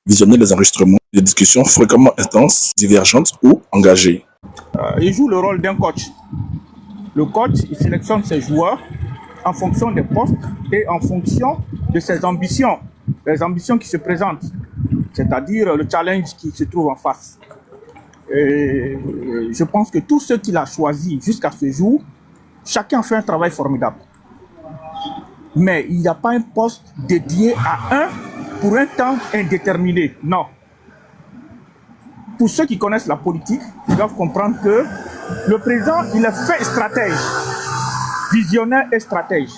visionner les enregistrements des discussions fréquemment intenses, divergentes ou engagées. Il joue le rôle d'un coach. Le coach, il sélectionne ses joueurs en fonction des postes et en fonction de ses ambitions, les ambitions qui se présentent, c'est-à-dire le challenge qui se trouve en face. Et je pense que tous ceux qu'il a choisis jusqu'à ce jour, chacun fait un travail formidable. Mais il n'y a pas un poste dédié à un pour un temps indéterminé. Non. Pour ceux qui connaissent la politique, ils doivent comprendre que le président, il est fait stratège, visionnaire et stratège.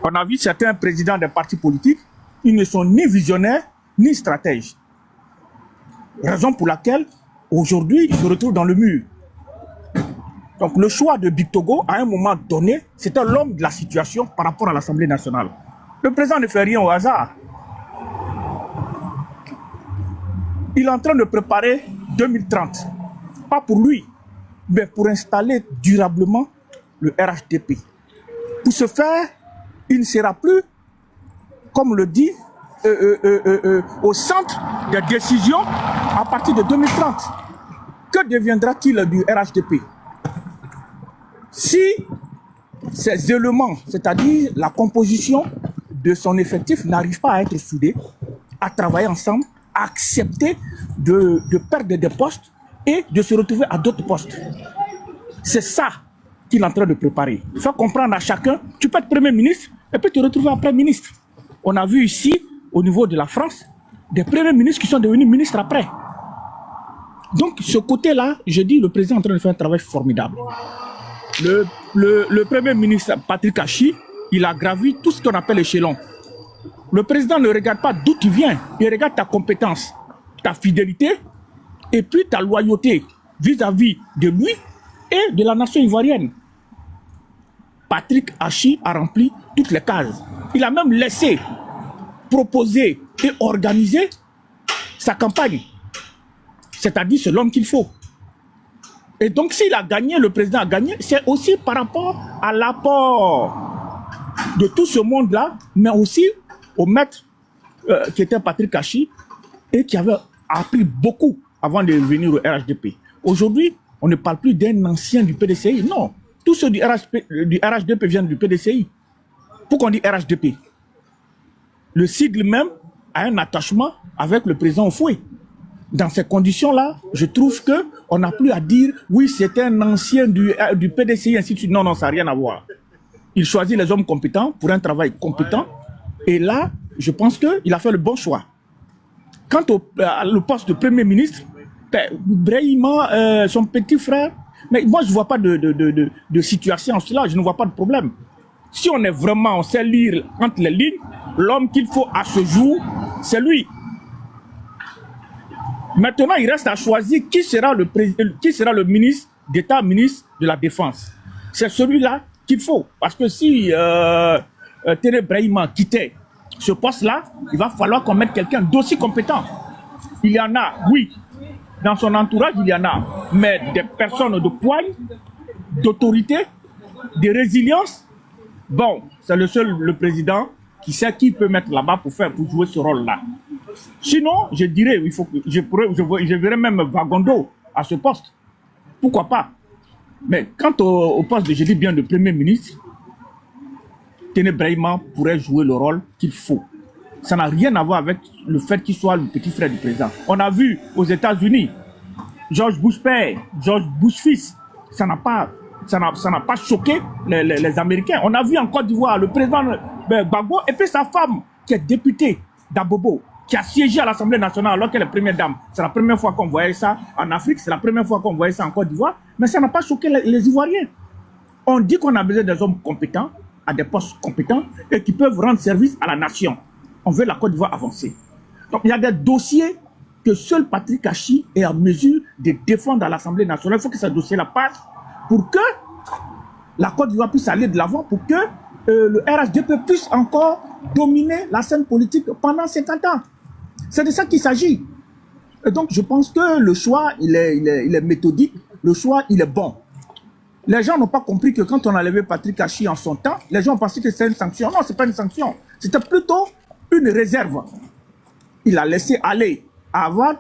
On a vu certains présidents des partis politiques, ils ne sont ni visionnaires ni stratèges. Raison pour laquelle, aujourd'hui, ils se retrouvent dans le mur. Donc le choix de Bictogo, à un moment donné, c'était l'homme de la situation par rapport à l'Assemblée nationale. Le président ne fait rien au hasard. Il est en train de préparer 2030. Pas pour lui, mais pour installer durablement le RHDP. Pour ce faire, il ne sera plus, comme le dit, au centre des décisions à partir de 2030. Que deviendra-t-il du RHDP? Si ces éléments, c'est-à-dire la composition de son effectif, n'arrivent pas à être soudés, à travailler ensemble, à accepter de perdre des postes et de se retrouver à d'autres postes. C'est ça qu'il est en train de préparer. Il faut comprendre à chacun, tu peux être Premier ministre et puis te retrouver après ministre. On a vu ici, au niveau de la France, des premiers ministres qui sont devenus ministres après. Donc, ce côté-là, je dis, le président est en train de faire un travail formidable. Le Premier ministre Patrick Achi, il a gravi tout ce qu'on appelle l'échelon. Le président ne regarde pas d'où tu viens, il regarde ta compétence, ta fidélité et puis ta loyauté vis-à-vis de lui et de la nation ivoirienne. Patrick Achi a rempli toutes les cases. Il a même laissé proposer et organiser sa campagne. C'est-à-dire c'est l'homme qu'il faut. Et donc s'il a gagné, le président a gagné, c'est aussi par rapport à l'apport de tout ce monde-là, mais aussi au maître qui était Patrick Achi et qui avait appris beaucoup avant de venir au RHDP. Aujourd'hui, on ne parle plus d'un ancien du PDCI, non. Tous ceux du RHDP viennent du PDCI. Pourquoi on dit RHDP? Le sigle même a un attachement avec le président Houphouët. Dans ces conditions-là, je trouve qu'on n'a plus à dire « oui, c'est un ancien du PDCI, ainsi de suite ». Non, non, ça n'a rien à voir. Il choisit les hommes compétents pour un travail compétent. Et là, je pense qu'il a fait le bon choix. Quant au poste de Premier ministre, Brahima, son petit frère, mais moi je ne vois pas de situation en cela, je ne vois pas de problème. Si on est vraiment, on sait lire entre les lignes, l'homme qu'il faut à ce jour, c'est lui. Maintenant, il reste à choisir qui sera le ministre d'État, ministre de la Défense. C'est celui-là qu'il faut. Parce que si Tere Brahima quittait ce poste-là, il va falloir qu'on mette quelqu'un d'aussi compétent. Il y en a, oui. Dans son entourage, il y en a. Mais des personnes de poigne, d'autorité, de résilience, bon, c'est le président qui sait qui peut mettre là-bas pour jouer ce rôle-là. Sinon, je dirais, je verrais même Vagondo à ce poste. Pourquoi pas? Mais quant au poste de, je dis bien, de Premier ministre, Tere Brahima pourrait jouer le rôle qu'il faut. Ça n'a rien à voir avec le fait qu'il soit le petit frère du président. On a vu aux États-Unis, George Bush père, George Bush fils, ça n'a pas choqué les Américains. On a vu en Côte d'Ivoire le président Gbagbo et puis sa femme qui est députée d'Abobo, qui a siégé à l'Assemblée nationale alors qu'elle est première dame. C'est la première fois qu'on voyait ça en Afrique, c'est la première fois qu'on voyait ça en Côte d'Ivoire, mais ça n'a pas choqué les Ivoiriens. On dit qu'on a besoin des hommes compétents, à des postes compétents et qui peuvent rendre service à la nation. On veut la Côte d'Ivoire avancer. Donc il y a des dossiers que seul Patrick Achi est en mesure de défendre à l'Assemblée nationale. Il faut que ce dossier-là passe pour que la Côte d'Ivoire puisse aller de l'avant, pour que le RHDP puisse encore dominer la scène politique pendant 50 ans. C'est de ça qu'il s'agit. Et donc je pense que le choix, il est méthodique, le choix, il est bon. Les gens n'ont pas compris que quand on a levé Patrick Achi en son temps, les gens ont pensé que c'était une sanction. Non, ce n'est pas une sanction. C'était plutôt une réserve. il a laissé aller avant,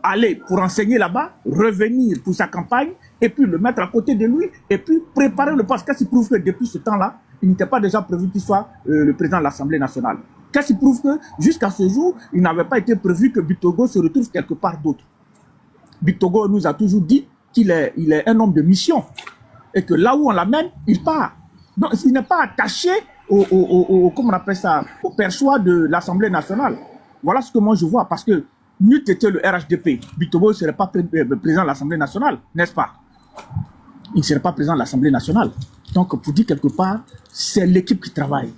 aller pour enseigner là-bas, revenir pour sa campagne, et puis le mettre à côté de lui, et puis préparer le poste. Qu'est-ce qui prouve que depuis ce temps-là, il n'était pas déjà prévu qu'il soit le président de l'Assemblée nationale? Qu'est-ce qui prouve que jusqu'à ce jour, il n'avait pas été prévu que Bitogo se retrouve quelque part d'autre? Bitogo nous a toujours dit qu'il est, un homme de mission, et que là où on l'amène, il part. Donc, il n'est pas attaché comment on appelle ça, au perchoir de l'Assemblée nationale. Voilà ce que moi je vois, parce que n'eût été le RHDP, Bitogo ne serait pas président de l'Assemblée nationale, n'est-ce pas? Il ne serait pas président de l'Assemblée nationale. Donc, pour dire quelque part, c'est l'équipe qui travaille.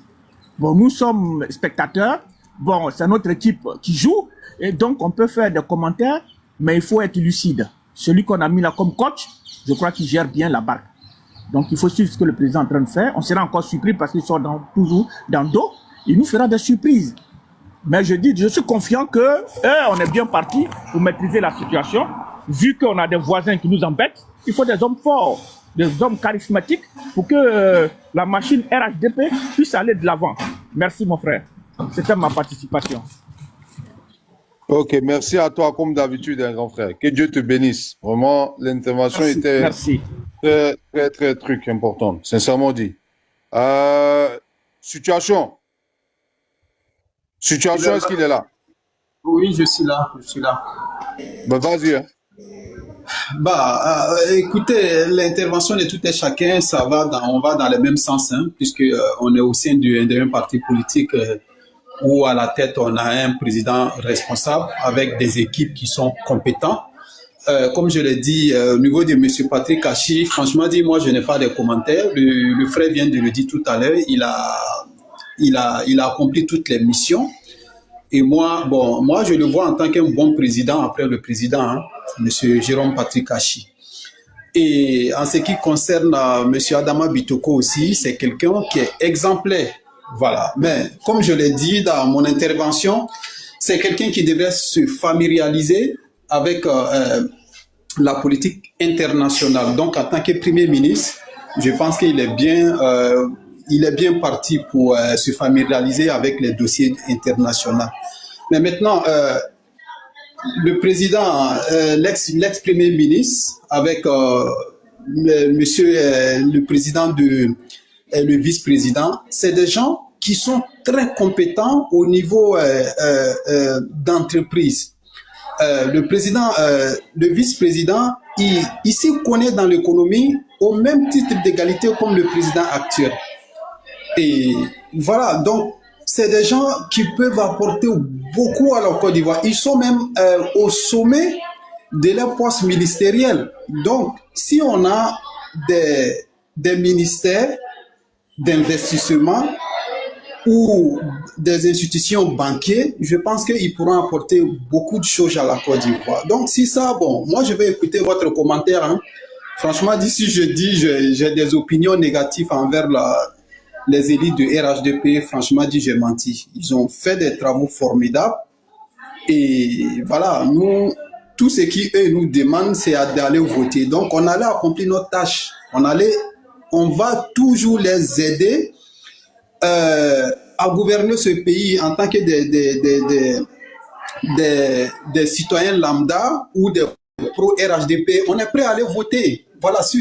Bon, nous sommes spectateurs, bon, c'est notre équipe qui joue, et donc on peut faire des commentaires, mais il faut être lucide. Celui qu'on a mis là comme coach, je crois qu'il gère bien la barque. Donc, il faut suivre ce que le président est en train de faire. On sera encore surpris parce qu'il sort toujours dans le dos. Il nous fera des surprises. Mais je suis confiant que on est bien parti pour maîtriser la situation. Vu qu'on a des voisins qui nous embêtent, il faut des hommes forts, des hommes charismatiques pour que la machine RHDP puisse aller de l'avant. Merci mon frère. C'était ma participation. Ok, merci à toi comme d'habitude, un grand frère. Que Dieu te bénisse. Vraiment, l'intervention était très, très, très truc important, sincèrement dit. Situation, est-ce qu'il est là? Oui, je suis là. Ben, vas-y. Hein. Écoutez, l'intervention de tout et chacun, on va dans le même sens, hein, puisque on est au sein d'un parti politique où à la tête on a un président responsable avec des équipes qui sont compétents. Comme je l'ai dit, au niveau de M. Patrick Kachi, franchement dit, moi je n'ai pas de commentaires. Le frère vient de le dire tout à l'heure, il a accompli toutes les missions. Et moi, je le vois en tant qu'un bon président après le président, hein, M. Jérôme Patrick Kachi. Et en ce qui concerne M. Adama Bitoko aussi, c'est quelqu'un qui est exemplaire. Voilà. Mais comme je l'ai dit dans mon intervention, c'est quelqu'un qui devrait se familiariser avec la politique internationale. Donc, en tant que Premier ministre, je pense qu'il est bien, parti pour se familiariser avec les dossiers internationaux. Mais maintenant, le président, l'ex-premier ministre, avec le président le vice-président, c'est des gens qui sont très compétents au niveau d'entreprise. Le vice-président, il s'y connaît dans l'économie au même titre d'égalité comme le président actuel. Et voilà, donc c'est des gens qui peuvent apporter beaucoup à la Côte d'Ivoire. Ils sont même au sommet de leur poste ministériel. Donc, si on a des ministères d'investissement ou des institutions bancaires, je pense qu'ils pourront apporter beaucoup de choses à la Côte d'Ivoire. Donc, si ça, moi je vais écouter votre commentaire. Hein. Franchement, d'ici jeudi, j'ai des opinions négatives envers les élites de RHDP. Franchement, j'ai menti. Ils ont fait des travaux formidables. Et voilà, nous, tout ce qu'ils nous demandent, c'est d'aller voter. Donc, on allait accomplir notre tâche. On va toujours les aider à gouverner ce pays en tant que des citoyens lambda ou des pro-RHDP. On est prêt à aller voter. Voilà, sur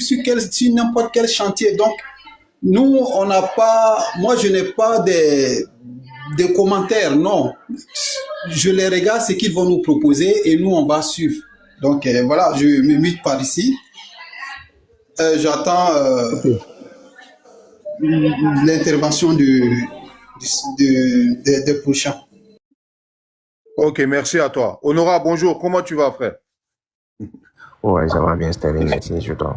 n'importe quel chantier. Donc, nous, on n'a pas... Moi, je n'ai pas des commentaires, non. Je les regarde ce qu'ils vont nous proposer et nous, on va suivre. Donc, voilà, je me mute par ici. J'attends l'intervention des prochains. Ok, merci à toi. Honora, bonjour. Comment tu vas, frère? Ouais, ça va bien, Stanley. Merci, je t'en.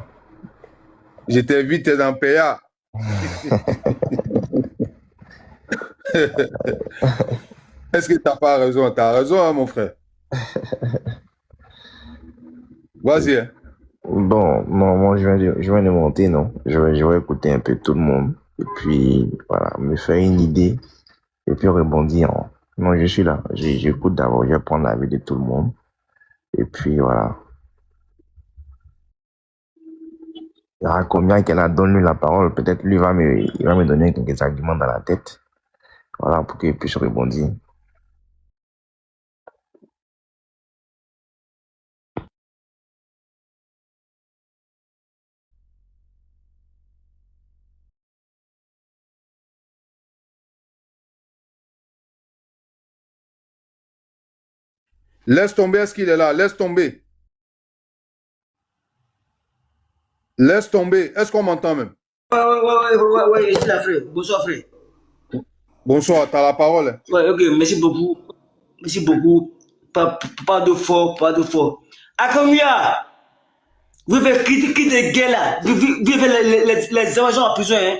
Je t'invite dans PA. Est-ce que tu n'as pas raison? Tu as raison, hein, mon frère. Vas-y. Hein. Bon, moi, je viens de monter, non? Je vais écouter un peu tout le monde. Et puis, voilà, me faire une idée. Et puis rebondir. Non, je suis là. J'écoute d'abord. Je vais prendre l'avis de tout le monde. Et puis, voilà. Il y aura combien qu'elle a donné la parole. Peut-être lui il va me donner quelques arguments dans la tête. Voilà, pour qu'il puisse rebondir. Laisse tomber, est-ce qu'il est là? Laisse tomber. Laisse tomber. Est-ce qu'on m'entend même? Ouais, je suis là, frère. Bonsoir, frère. Bonsoir, tu as la parole. Ouais, ok, merci beaucoup. Merci beaucoup. Pas de fort, pas de fort. Akamia, vous faites critiquer des gars là. Vous faites les évasions en prison, hein.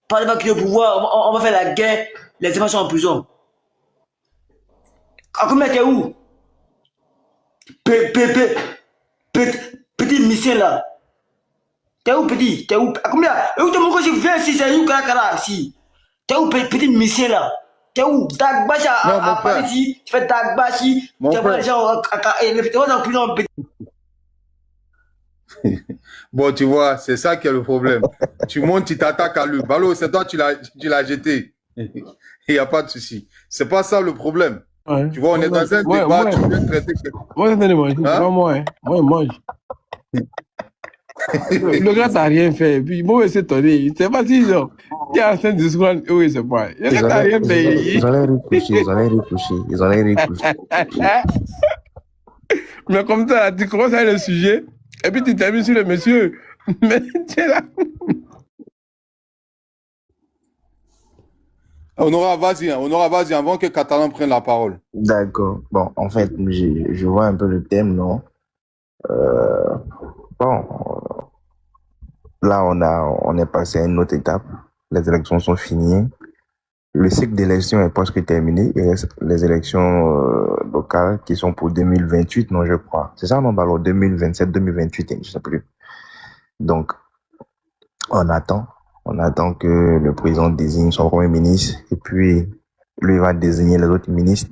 Parlez pas que le pouvoir, on va faire la guerre, les évasions en prison. Akamia, t'es où? Petit mission là. T'es où, petit? T'es où? Akamia, où t'es mon coach? Viens ici, c'est où, Karakara, si. T'es où, petit mission là? T'es où? Dagbashi à Paris ici, tu fais Dagbashi, tu vois les gens en prison, petit. Bon, tu vois, c'est ça qui est le problème. Tu montes, tu t'attaques à lui. Balo, c'est toi, tu l'as jeté. Il n'y a pas de souci. C'est pas ça le problème. Ouais. Tu vois, on est dans un débat, tu veux traiter quelqu'un. Moi, il mange. Le gars n'a rien fait. Puis, moi, c'est étonné. C'est pas si, genre, il y a un certain discours, oui, c'est pas. Le gars n'a rien fait. Ils allaient recoucher. Mais comme ça, tu commences avec le sujet, et puis tu termines sur le monsieur. Mais tu es là. Honora, vas-y, avant que Catalan prenne la parole. D'accord. Bon, en fait, je vois un peu le thème, non? Bon, là, on est passé à une autre étape. Les élections sont finies. Le cycle d'élection est presque terminé. Il reste les élections locales qui sont pour 2028, non, je crois. C'est ça, non? Alors, 2027, 2028, je ne sais plus. Donc, on attend que le président désigne son premier ministre et puis lui va désigner les autres ministres.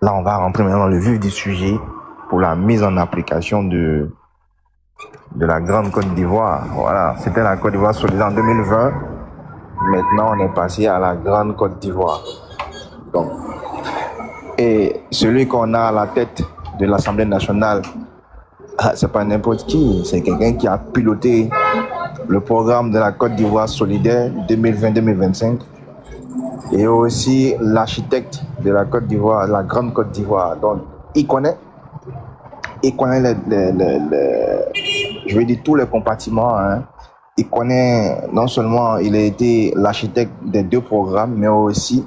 Là, on va rentrer maintenant dans le vif du sujet pour la mise en application de la Grande Côte d'Ivoire. Voilà, c'était la Côte d'Ivoire solidaire en 2020. Maintenant, on est passé à la Grande Côte d'Ivoire. Donc, et celui qu'on a à la tête de l'Assemblée nationale, c'est pas n'importe qui, c'est quelqu'un qui a piloté le programme de la Côte d'Ivoire solidaire 2020-2025 et aussi l'architecte de la Côte d'Ivoire, la Grande Côte d'Ivoire. Donc, il connaît je veux dire tous les compartiments, hein. Il connaît, non seulement il a été l'architecte des deux programmes, mais aussi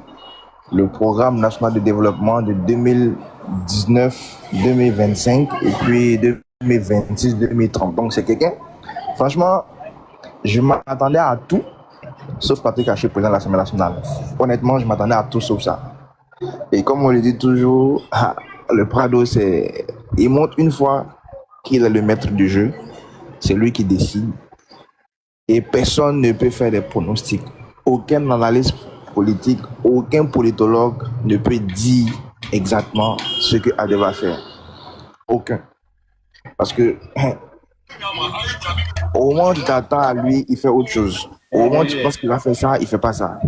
le programme national de développement de 2019-2025 et puis 2026-2030. Donc c'est quelqu'un, franchement, je m'attendais à tout, sauf Patrick Haché, président de l'Assemblée nationale. Honnêtement, je m'attendais à tout sauf ça. Et comme on le dit toujours, le Prado, il montre une fois qu'il est le maître du jeu, c'est lui qui décide. Et personne ne peut faire des pronostics. Aucun analyste politique, aucun politologue ne peut dire exactement ce que Adé va faire. Aucun. Parce que au moment où tu t'attends à lui, il fait autre chose. Au moment où tu penses qu'il va faire ça, il ne fait pas ça.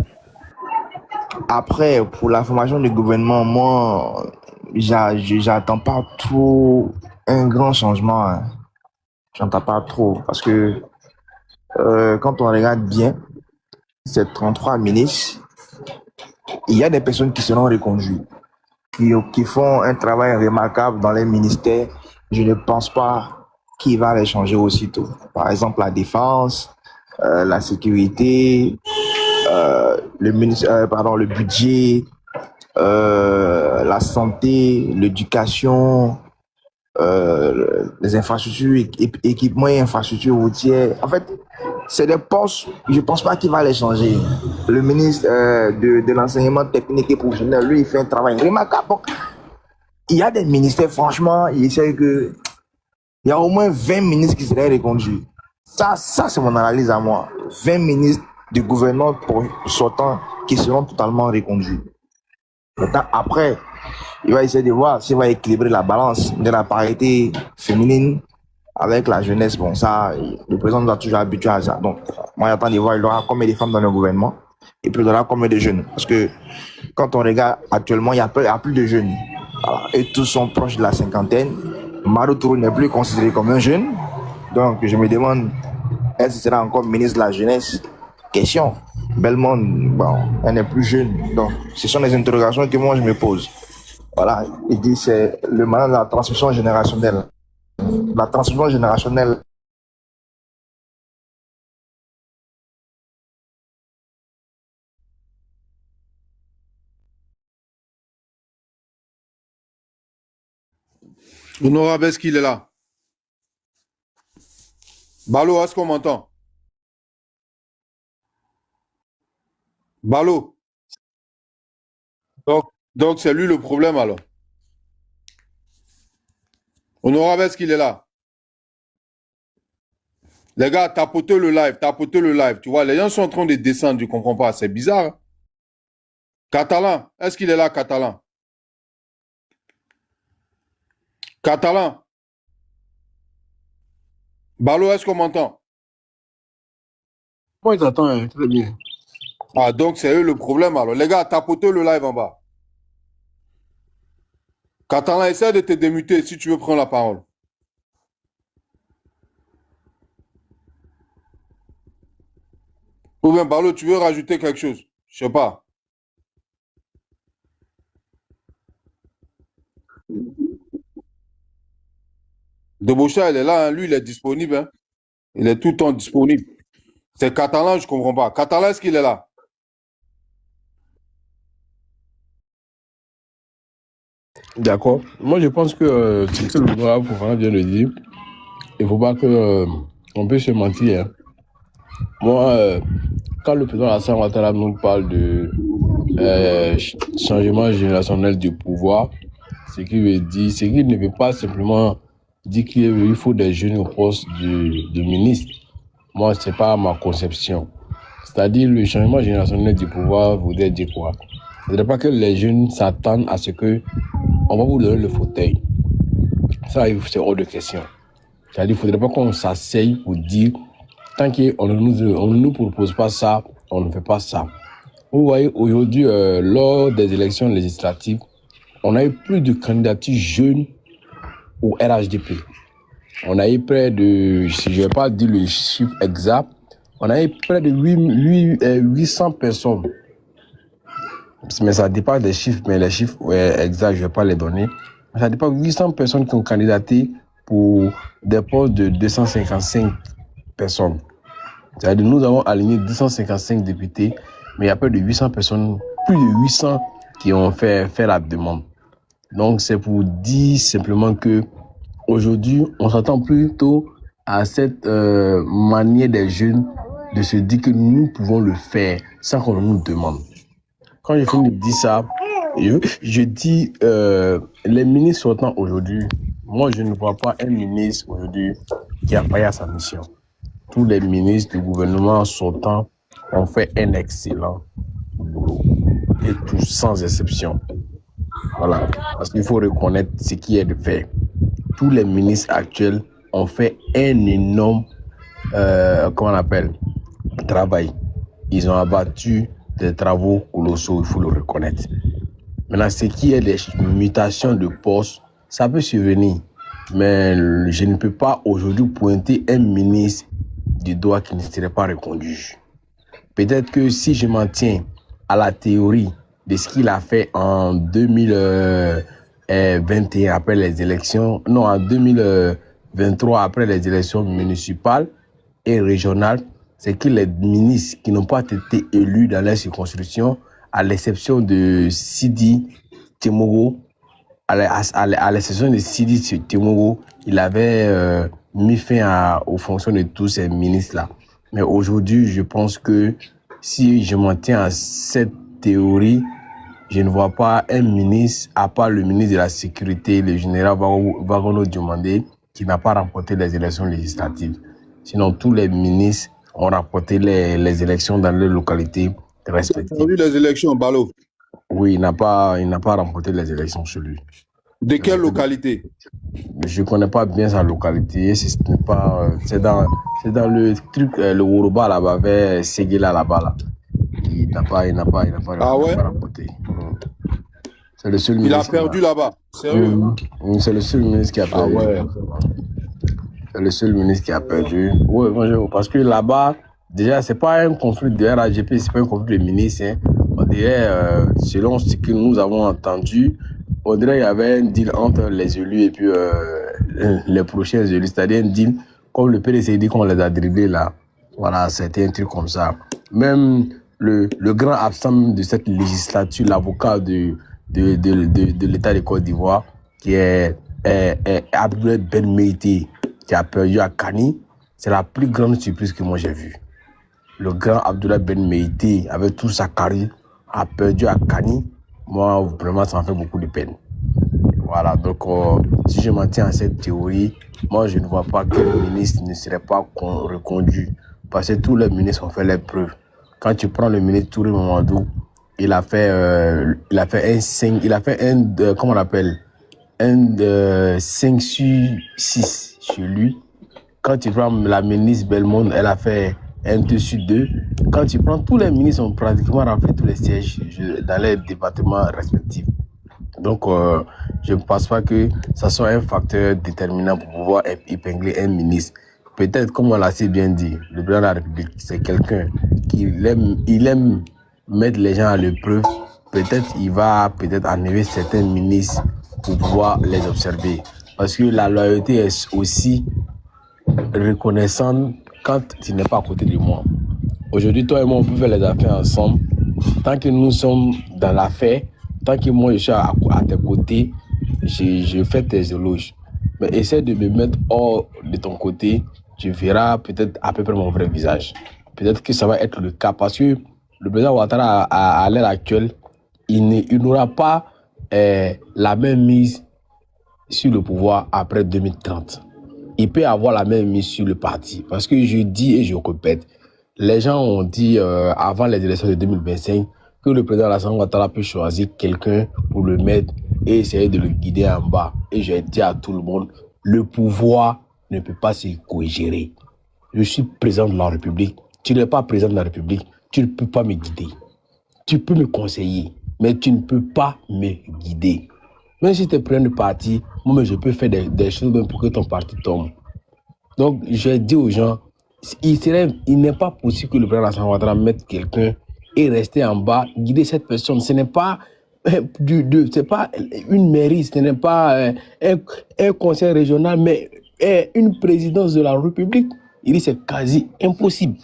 Après, pour la formation du gouvernement, moi, j'attends pas trop un grand changement. Hein. J'entends pas trop. Parce que quand on regarde bien, ces 33 ministres, il y a des personnes qui seront reconduites, qui font un travail remarquable dans les ministères. Je ne pense pas qu'il va les changer aussitôt. Par exemple, la défense, la sécurité, le budget, la santé, l'éducation, les infrastructures, équipements et infrastructures routières. En fait, c'est des postes, je ne pense pas qu'il va les changer. Le ministre de l'enseignement technique et professionnel, lui, il fait un travail remarquable. Donc, il y a des ministères, franchement, il y a au moins 20 ministres qui seraient reconduits. Ça c'est mon analyse à moi. 20 ministres du gouvernement sortant qui seront totalement reconduits. Maintenant, après, il va essayer de voir s'il va équilibrer la balance de la parité féminine avec la jeunesse. Bon, ça, le président nous a toujours habitué à ça. Donc, moi, j'attends de voir, il y aura combien de femmes dans le gouvernement et puis il y aura combien de jeunes. Parce que quand on regarde actuellement, il y a plus de jeunes. Voilà. Et tous sont proches de la cinquantaine. Marou Tourou n'est plus considéré comme un jeune. Donc, je me demande, est-ce qu'il sera encore ministre de la jeunesse? Question. Bellemonde, bon, elle n'est plus jeune. Donc, ce sont des interrogations que moi, je me pose. Voilà, il dit c'est le moyen de la transmission générationnelle. La transmission générationnelle. Honorable, est-ce qu'il est là? Balo, est-ce qu'on m'entend? Balo. Donc c'est lui le problème alors. Honorable, est-ce qu'il est là? Les gars, tapotez le live, tapotez le live. Tu vois, les gens sont en train de descendre, tu comprends pas. C'est bizarre. Hein? Catalan, est-ce qu'il est là, Catalan? Catalan. Balo, est-ce qu'on m'entend? Moi, j'attends, hein, très bien. Ah, donc c'est eux le problème alors. Les gars, tapotez le live en bas. Catalan, essaie de te démuter si tu veux prendre la parole. Ou bien, Balo, tu veux rajouter quelque chose? Je sais pas. Deboucha, il est là, hein. Lui, il est disponible. Hein. Il est tout le temps disponible. C'est Catalan, je comprends pas. Catalan, est-ce qu'il est là? D'accord. Moi, je pense que c'est ce que le brave Fofana vient de dire. Il ne faut pas que on puisse se mentir. Hein. Moi, quand le président Hassan Ouattara nous parle de changement générationnel du pouvoir, ce qu'il veut dire, c'est qu'il ne veut pas simplement dire qu'il faut des jeunes au poste de ministre. Moi, ce n'est pas ma conception. C'est-à-dire, le changement générationnel du pouvoir voudrait dire quoi? Il ne faudrait pas que les jeunes s'attendent à ce que on va vous donner le fauteuil. Ça, c'est hors de question. C'est-à-dire, il ne faudrait pas qu'on s'asseye pour dire, tant qu'on ne nous propose pas ça, on ne fait pas ça. Vous voyez, aujourd'hui, lors des élections législatives, on a eu plus de candidatures jeunes au RHDP. On a eu près de, si je ne vais pas dire le chiffre exact, on a eu près de 800 personnes. Mais ça dépasse des chiffres, mais les chiffres exacts, je ne vais pas les donner. Ça dépasse 800 personnes qui ont candidaté pour des postes de 255 personnes. C'est-à-dire nous avons aligné 255 députés, mais il y a près de 800 personnes, plus de 800 qui ont fait la demande. Donc c'est pour dire simplement que aujourd'hui, on s'attend plutôt à cette manière des jeunes de se dire que nous pouvons le faire sans qu'on nous demande. Quand je finis de dire ça, je dis les ministres sortants aujourd'hui, moi je ne vois pas un ministre aujourd'hui qui a failli à sa mission. Tous les ministres du gouvernement sortants ont fait un excellent boulot. Et tous sans exception. Voilà. Parce qu'il faut reconnaître ce qui est de fait. Tous les ministres actuels ont fait un énorme travail. Ils ont abattu des travaux colossaux, il faut le reconnaître. Maintenant, ce qui est des mutations de postes, ça peut survenir. Mais je ne peux pas aujourd'hui pointer un ministre du doigt qui ne serait pas reconduit. Peut-être que si je m'en tiens à la théorie de ce qu'il a fait en 2021 après les élections, non, en 2023 après les élections municipales et régionales, c'est que les ministres qui n'ont pas été élus dans leur circonscription, à l'exception de Sidi Temogo, à l'exception de Sidi Temogo, il avait mis fin aux fonctions de tous ces ministres-là. Mais aujourd'hui, je pense que si je m'en tiens à cette théorie, je ne vois pas un ministre, à part le ministre de la Sécurité, le général Vagono Diomandé, qui n'a pas remporté les élections législatives. Sinon, tous les ministres ont remporté les élections dans leurs localités respectives. Tu as vu les élections, Balo? Oui, il n'a pas remporté les élections chez lui. De quelle localité? Je ne connais pas bien sa localité. C'est dans le truc, le Woroba là-bas, vers Seguela là-bas. Là. Il n'a pas remporté. C'est le seul ministre. Il a perdu là-bas. Sérieux? C'est le seul ministre qui a perdu. Ah ouais. C'est le seul ministre qui a perdu. Oui, parce que là-bas, déjà, ce n'est pas un conflit de RAGP, ce n'est pas un conflit de ministres. Hein. On dirait, selon ce que nous avons entendu, on dirait qu'il y avait un deal entre les élus et puis les prochains élus, c'est-à-dire un deal, comme le PDC dit qu'on les a dribblés là. Voilà, c'était un truc comme ça. Même le grand absent de cette législature, l'avocat de l'État de Côte d'Ivoire, qui est Abdoulaye Ben Meïté, qui a perdu à Kani, c'est la plus grande surprise que moi j'ai vue. Le grand Abdoulaye Ben Meïté, avec toute sa carrière, a perdu à Kani. Moi, vraiment, ça m'a fait beaucoup de peine. Voilà, donc si je m'en tiens à cette théorie, moi, je ne vois pas que le ministre ne serait pas reconduit. Parce que tous les ministres ont fait leurs preuves. Quand tu prends le ministre Touré Mamadou, il a fait un 5 sur 6 chez lui. Quand tu prends la ministre Belmonde, elle a fait un 2 sur 2. Quand tu prends tous les ministres, ont pratiquement rempli tous les sièges dans les départements respectifs. Donc, je ne pense pas que ça soit un facteur déterminant pour pouvoir épingler un ministre. Peut-être, comme on l'a si bien dit, le président de la République, c'est quelqu'un qui aime mettre les gens à l'épreuve. Peut-être il va enlever certains ministres pour pouvoir les observer. Parce que la loyauté est aussi reconnaissante quand tu n'es pas à côté de moi. Aujourd'hui, toi et moi, on peut faire les affaires ensemble. Tant que nous sommes dans l'affaire, tant que moi je suis à tes côtés, je fais tes éloges. Mais essaie de me mettre hors de ton côté, tu verras peut-être à peu près mon vrai visage. Peut-être que ça va être le cas parce que le président Ouattara, à l'heure actuelle, il n'aura pas la même mise sur le pouvoir après 2030. Il peut avoir la même mise sur le parti. Parce que je dis et je répète, les gens ont dit avant les élections de 2025 que le président Alassane Ouattara peut choisir quelqu'un pour le mettre et essayer de le guider en bas. Et j'ai dit à tout le monde, le pouvoir ne peut pas se co-gérer. Je suis président de la République. Tu n'es pas président de la République. Tu ne peux pas me guider. Tu peux me conseiller, mais tu ne peux pas me guider. Même si tu es président de parti, moi, je peux faire des choses même pour que ton parti tombe. Donc, j'ai dit aux gens, il n'est pas possible que le président Alassane Ouattara mette quelqu'un et rester en bas, guider cette personne. Ce n'est pas c'est pas une mairie, ce n'est pas un conseil régional, mais une présidence de la République. Il dit c'est quasi impossible.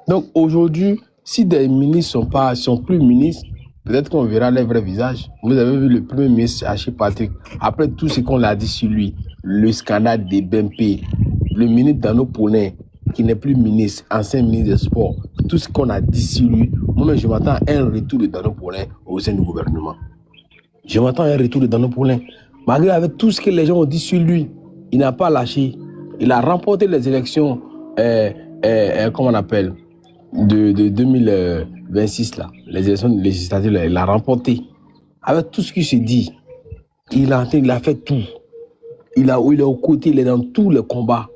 Donc aujourd'hui, si des ministres sont plus ministres, peut-être qu'on verra leur vrai visage. Vous avez vu le premier ministre Haché Patrick, après tout ce qu'on a dit sur lui, le scandale des BMP, le ministre Dano Poulin, qui n'est plus ministre, ancien ministre des Sports, tout ce qu'on a dit sur lui, moi je m'attends à un retour de Dano Poulin au sein du gouvernement. Je m'attends à un retour de Dano Poulin. Malgré avec tout ce que les gens ont dit sur lui, il n'a pas lâché. Il a remporté les élections, comment on appelle, de 2026, là, les élections législatives, là, il l'a remporté. Avec tout ce qui se dit, il a fait tout. Il est aux côtés, il est dans tous les combats.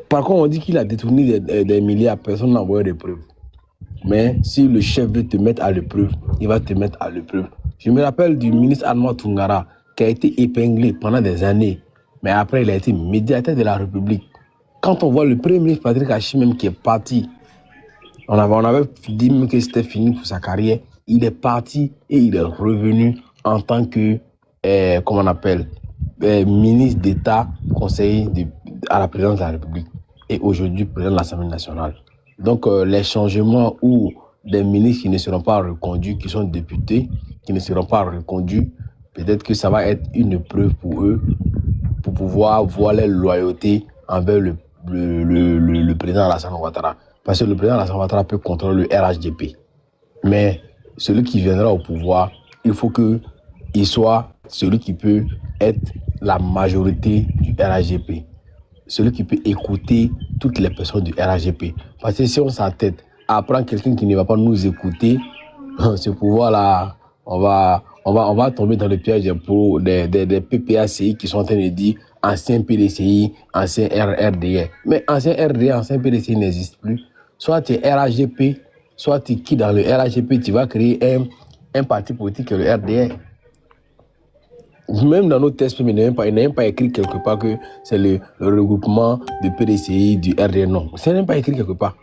Par contre, on dit qu'il a détourné des milliards, personne n'a envoyé des preuves. Mais si le chef veut te mettre à l'épreuve, il va te mettre à l'épreuve. Je me rappelle du ministre Alma Tungara qui a été épinglé pendant des années. Mais après, il a été médiateur de la République. Quand on voit le premier ministre Patrick Haché même qui est parti, on avait dit même que c'était fini pour sa carrière. Il est parti et il est revenu en tant que, comment on appelle, ministre d'État, conseiller à la présidence de la République. Et aujourd'hui, président de l'Assemblée nationale. Donc, les changements ou des ministres qui ne seront pas reconduits, qui sont députés, qui ne seront pas reconduits, peut-être que ça va être une preuve pour eux, pour pouvoir voir leur loyauté envers le président Alassane Ouattara. Parce que le président Alassane Ouattara peut contrôler le RHDP. Mais celui qui viendra au pouvoir, il faut qu'il soit celui qui peut être la majorité du RHDP. Celui qui peut écouter toutes les personnes du RHDP. Parce que si on s'entête à prendre quelqu'un qui ne va pas nous écouter, ce pouvoir-là, on va tomber dans le piège des PPACI qui sont en train de dire ancien PDCI, ancien RRDR. Mais ancien RRDR, ancien PDCI n'existe plus. Soit tu es RHDP, soit tu quittes dans le RHDP, tu vas créer un parti politique, le RDR. Même dans nos tests, il n'a même pas écrit quelque part que c'est le regroupement de PDCI, du RDR. Non, c'est même pas écrit quelque part.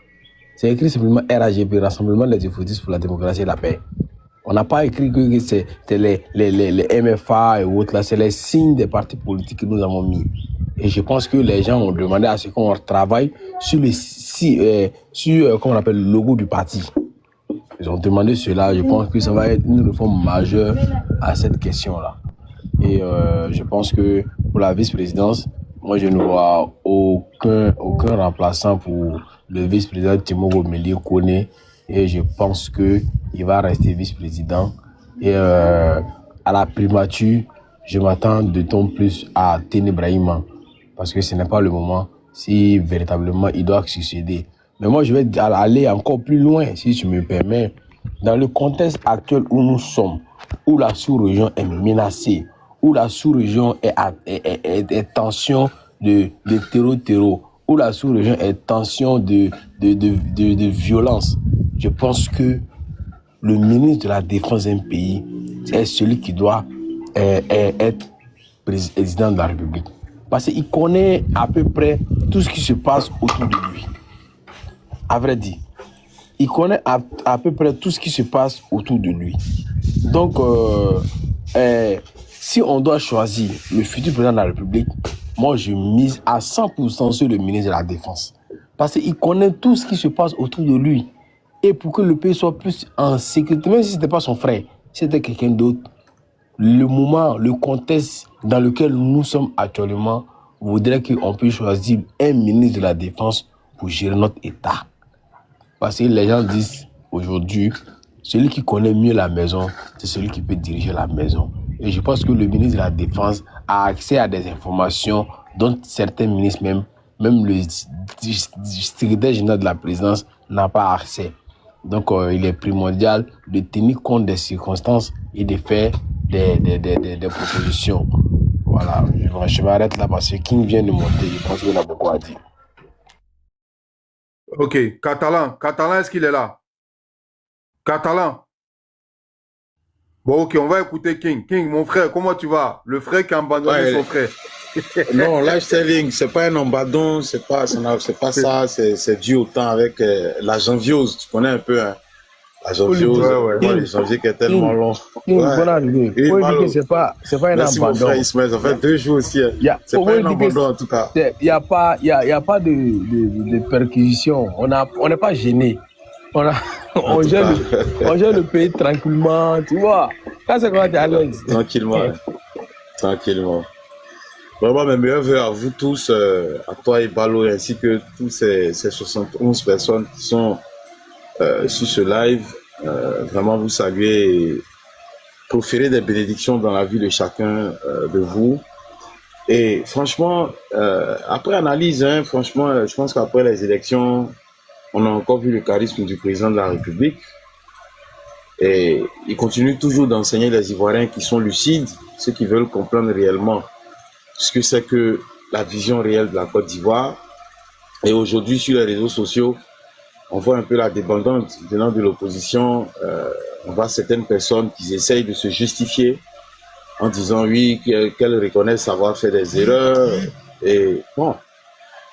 C'est écrit simplement RHGP, Rassemblement des Effectifs pour la démocratie et la paix. On n'a pas écrit que c'est les MFA et autres, là, c'est les signes des partis politiques que nous avons mis. Et je pense que les gens ont demandé à ce qu'on travaille sur comment on appelle le logo du parti. Ils ont demandé cela. Je pense que ça va être une réforme majeure à cette question-là. Et je pense que pour la vice-présidence, moi je ne vois aucun remplaçant pour le vice-président Timogo Mélié Kone. Et je pense qu'il va rester vice-président. Et à la primature, je m'attends de ton plus à Téné Brahima. Parce que ce n'est pas le moment si véritablement il doit succéder. Mais moi, je vais aller encore plus loin, si tu me permets. Dans le contexte actuel où nous sommes, où la sous-région est menacée, où la sous-région est tension de terreau, où la sous-région est tension de violence, je pense que le ministre de la Défense d'un pays est celui qui doit être président de la République. Parce qu'il connaît à peu près tout ce qui se passe autour de lui. À vrai dire, il connaît à peu près tout ce qui se passe autour de lui. Donc, si on doit choisir le futur président de la République, moi je mise à 100% sur le ministre de la Défense. Parce qu'il connaît tout ce qui se passe autour de lui. Et pour que le pays soit plus en sécurité, même si ce n'était pas son frère, si c'était quelqu'un d'autre, le moment, le contexte dans lequel nous sommes actuellement voudrait qu'on puisse choisir un ministre de la Défense pour gérer notre État. Parce que les gens disent aujourd'hui, celui qui connaît mieux la maison, c'est celui qui peut diriger la maison. Et je pense que le ministre de la Défense a accès à des informations dont certains ministres, même le secrétaire général de la présidence, n'a pas accès. Donc, il est primordial de tenir compte des circonstances et de faire des propositions. Voilà, je m'arrête là parce que King vient de monter. Je pense qu'il a beaucoup à dire. Ok, Catalan, est-ce qu'il est là? Catalan. Bon, ok, on va écouter King. King, mon frère, comment tu vas? Le frère qui a abandonné son frère. Non, lifestyling, c'est pas un embadon, c'est pas ça, c'est dû au temps avec la janviose, tu connais un peu, hein, la janviose, le janvier qui est tellement long. Bonne année. Faut dire que c'est pas un Merci abandon. mon frère Ismaël, ça fait 2 jours aussi, hein. C'est pas un abandon en tout cas. Il y a pas de perquisition, on n'est pas gêné. On gère le pays tranquillement, tu vois. Quand c'est quoi, t'es à l'aise. Tranquillement. Vraiment, mes meilleurs vœux à vous tous, à toi et Balo, ainsi que tous ces 71 personnes qui sont sur ce live. Vraiment vous saluer et proférer des bénédictions dans la vie de chacun de vous. Et franchement, après analyse, hein, franchement, je pense qu'après les élections, on a encore vu le charisme du président de la République. Et il continue toujours d'enseigner les Ivoiriens qui sont lucides, ceux qui veulent comprendre réellement ce que c'est que la vision réelle de la Côte d'Ivoire. Et aujourd'hui, sur les réseaux sociaux, on voit un peu la débandade venant de l'opposition. On voit certaines personnes qui essayent de se justifier en disant oui, qu'elles reconnaissent avoir fait des erreurs. Et bon,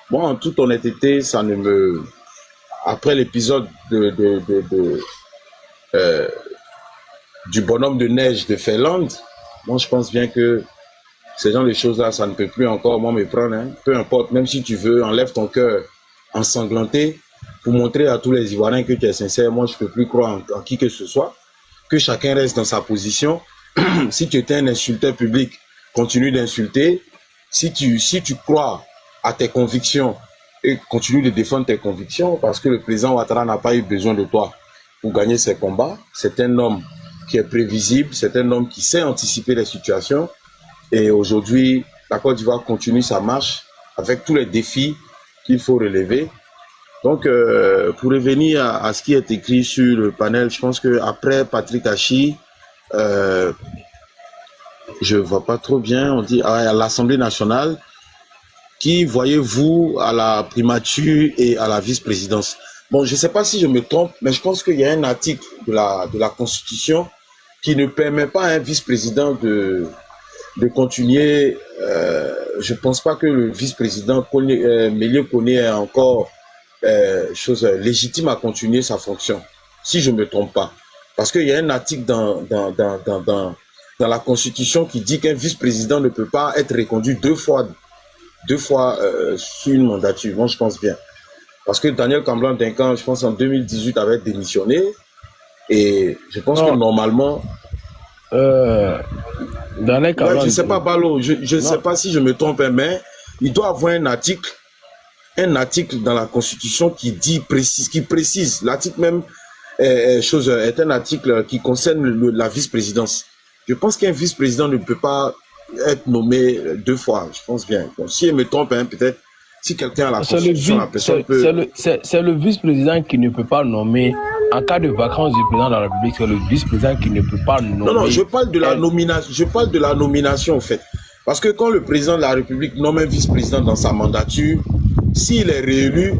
moi, en toute honnêteté, ça ne me... Après l'épisode du bonhomme de neige de Finlande, moi, je pense bien que ces genres de choses-là, ça ne peut plus encore moi me prendre. Hein. Peu importe, même si tu veux, enlève ton cœur ensanglanté pour montrer à tous les Ivoiriens que tu es sincère. Moi, je ne peux plus croire en qui que ce soit. Que chacun reste dans sa position. Si tu étais un insulteur public, continue d'insulter. Si tu crois à tes convictions et continue de défendre tes convictions, parce que le président Ouattara n'a pas eu besoin de toi pour gagner ses combats. C'est un homme qui est prévisible, c'est un homme qui sait anticiper les situations. Et aujourd'hui, la Côte d'Ivoire continue sa marche avec tous les défis qu'il faut relever. Donc, pour revenir à ce qui est écrit sur le panel, je pense qu'après Patrick Hachi, je ne vois pas trop bien, on dit à l'Assemblée nationale, qui voyez-vous à la primature et à la vice-présidence? Bon, je ne sais pas si je me trompe, mais je pense qu'il y a un article de la Constitution qui ne permet pas à un vice-président de continuer. Je ne pense pas que le vice-président Mélié Kone ait encore chose légitime à continuer sa fonction, si je ne me trompe pas. Parce qu'il y a un article dans la Constitution qui dit qu'un vice-président ne peut pas être reconduit deux fois sur une mandature. Moi, je pense bien. Parce que Daniel Kamblan-Duncan, je pense en 2018, avait démissionné. Et je pense que normalement... Daniel Kamblan, je ne sais pas, Balo, je ne sais pas si je me trompe, mais il doit avoir un article dans la Constitution qui précise. L'article même est un article qui concerne la vice-présidence. Je pense qu'un vice-président ne peut pas être nommé deux fois, je pense bien. Bon, si je me trompe, peut-être, si quelqu'un a la Constitution, la personne peut... C'est le vice-président qui ne peut pas nommer, en cas de vacance du président de la République, c'est le vice-président qui ne peut pas nommer... Non, je parle de la nomination, en fait. Parce que quand le président de la République nomme un vice-président dans sa mandature, s'il est réélu,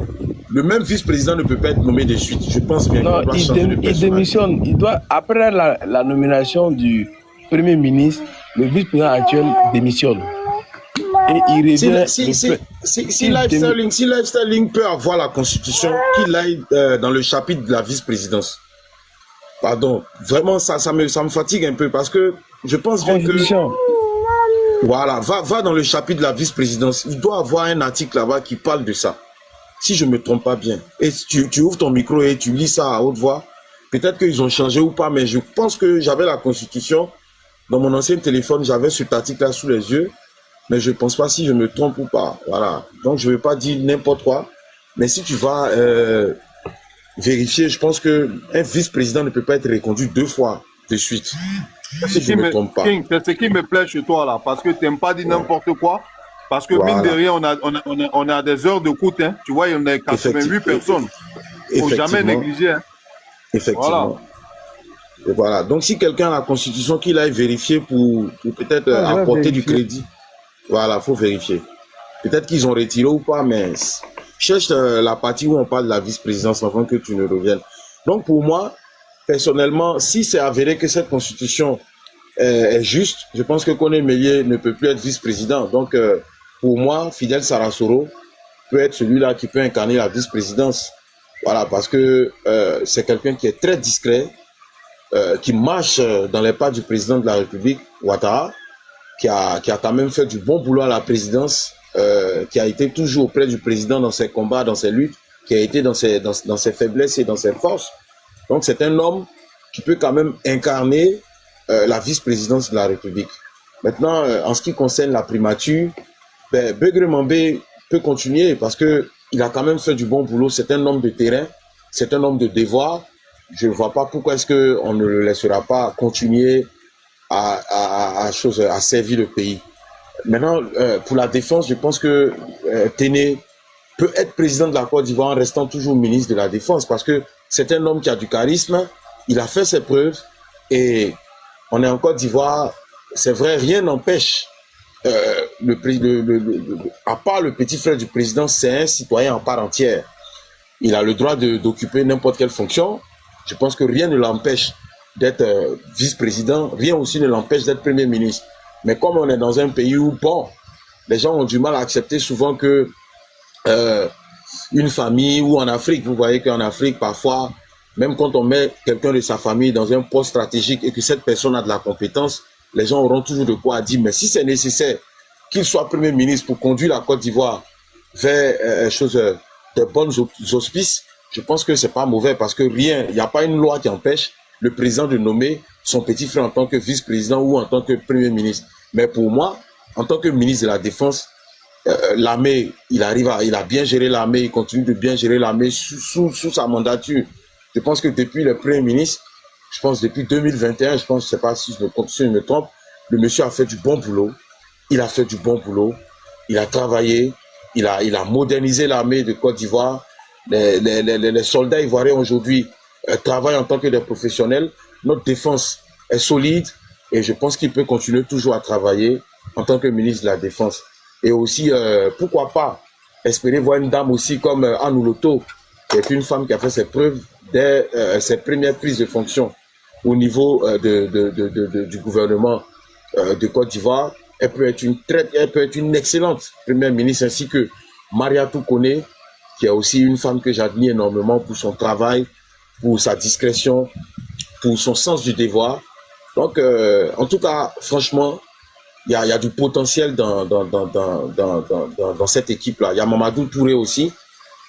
le même vice-président ne peut pas être nommé de suite. Je pense bien qu'il il démissionne. Après la nomination du Premier ministre, le vice-président actuel démissionne. Et il revient... Si Life Sterling peut avoir la Constitution, qu'il aille dans le chapitre de la vice-présidence. Pardon, vraiment, ça me fatigue un peu parce que je pense bien que... Voilà, va dans le chapitre de la vice-présidence. Il doit avoir un article là-bas qui parle de ça. Si je ne me trompe pas bien. Et tu ouvres ton micro et tu lis ça à haute voix. Peut-être qu'ils ont changé ou pas, mais je pense que j'avais la Constitution. Dans mon ancien téléphone, j'avais cet article-là sous les yeux. Mais je ne pense pas si je me trompe ou pas. Voilà. Donc, je ne vais pas dire n'importe quoi. Mais si tu vas vérifier, je pense qu'un vice-président ne peut pas être reconduit deux fois de suite. Si je ne me trompe pas. King, c'est ce qui me plaît chez toi là, parce que tu n'aimes pas dire n'importe quoi. Parce que mine de rien, on a des heures de coût. Hein. Tu vois, il y en a 88 personnes. Il ne faut jamais négliger. Hein. Effectivement. Voilà. Et voilà. Donc, si quelqu'un a la Constitution, qu'il aille vérifier pour peut-être apporter du crédit. Voilà, il faut vérifier. Peut-être qu'ils ont retiré ou pas, mais cherche la partie où on parle de la vice-présidence avant que tu ne reviennes. Donc, pour moi, personnellement, si c'est avéré que cette Constitution est juste, je pense que Koné Mélié ne peut plus être vice-président. Donc, pour moi, Fidel Sarasoro peut être celui-là qui peut incarner la vice-présidence. Voilà, parce que c'est quelqu'un qui est très discret, qui marche dans les pas du président de la République, Ouattara, qui a quand même fait du bon boulot à la présidence, qui a été toujours auprès du président dans ses combats, dans ses luttes, qui a été dans ses faiblesses et dans ses forces. Donc, c'est un homme qui peut quand même incarner la vice-présidence de la République. Maintenant, en ce qui concerne la primature, Beugre Mambé peut continuer parce qu'il a quand même fait du bon boulot. C'est un homme de terrain, c'est un homme de devoir. Je ne vois pas pourquoi est-ce qu'on ne le laissera pas continuer à servir le pays. Maintenant, pour la défense, je pense que Téné peut être président de la Côte d'Ivoire en restant toujours ministre de la Défense parce que c'est un homme qui a du charisme, il a fait ses preuves et on est en Côte d'Ivoire, c'est vrai, rien n'empêche, à part le petit frère du président, c'est un citoyen en part entière. Il a le droit d'occuper n'importe quelle fonction. Je pense que rien ne l'empêche d'être vice-président, rien aussi ne l'empêche d'être premier ministre. Mais comme on est dans un pays où, bon, les gens ont du mal à accepter souvent que une famille, ou en Afrique, vous voyez qu'en Afrique, parfois, même quand on met quelqu'un de sa famille dans un poste stratégique et que cette personne a de la compétence, les gens auront toujours de quoi dire. Mais si c'est nécessaire qu'il soit Premier ministre pour conduire la Côte d'Ivoire vers de bonnes auspices, je pense que c'est pas mauvais parce que il n'y a pas une loi qui empêche le président de nommer son petit frère en tant que vice-président ou en tant que Premier ministre. Mais pour moi, en tant que ministre de la Défense, l'armée, il a bien géré l'armée, il continue de bien gérer l'armée sous sa mandature. Je pense que depuis le Premier ministre, je pense depuis 2021, je sais pas si je me trompe, le monsieur a fait du bon boulot. Il a fait du bon boulot. Il a travaillé. Il a modernisé l'armée de Côte d'Ivoire. Les soldats ivoiriens aujourd'hui travaillent en tant que des professionnels. Notre défense est solide et je pense qu'il peut continuer toujours à travailler en tant que ministre de la Défense. Et aussi, pourquoi pas espérer voir une dame aussi comme Anne Ouloto, qui est une femme qui a fait ses preuves dès ses premières prises de fonction au niveau du gouvernement de Côte d'Ivoire. Elle peut être une excellente première ministre, ainsi que Mariatou Koné, qui est aussi une femme que j'admire énormément pour son travail, pour sa discrétion, pour son sens du devoir. Donc, en tout cas, franchement, il y a du potentiel dans cette équipe-là. Il y a Mamadou Touré aussi.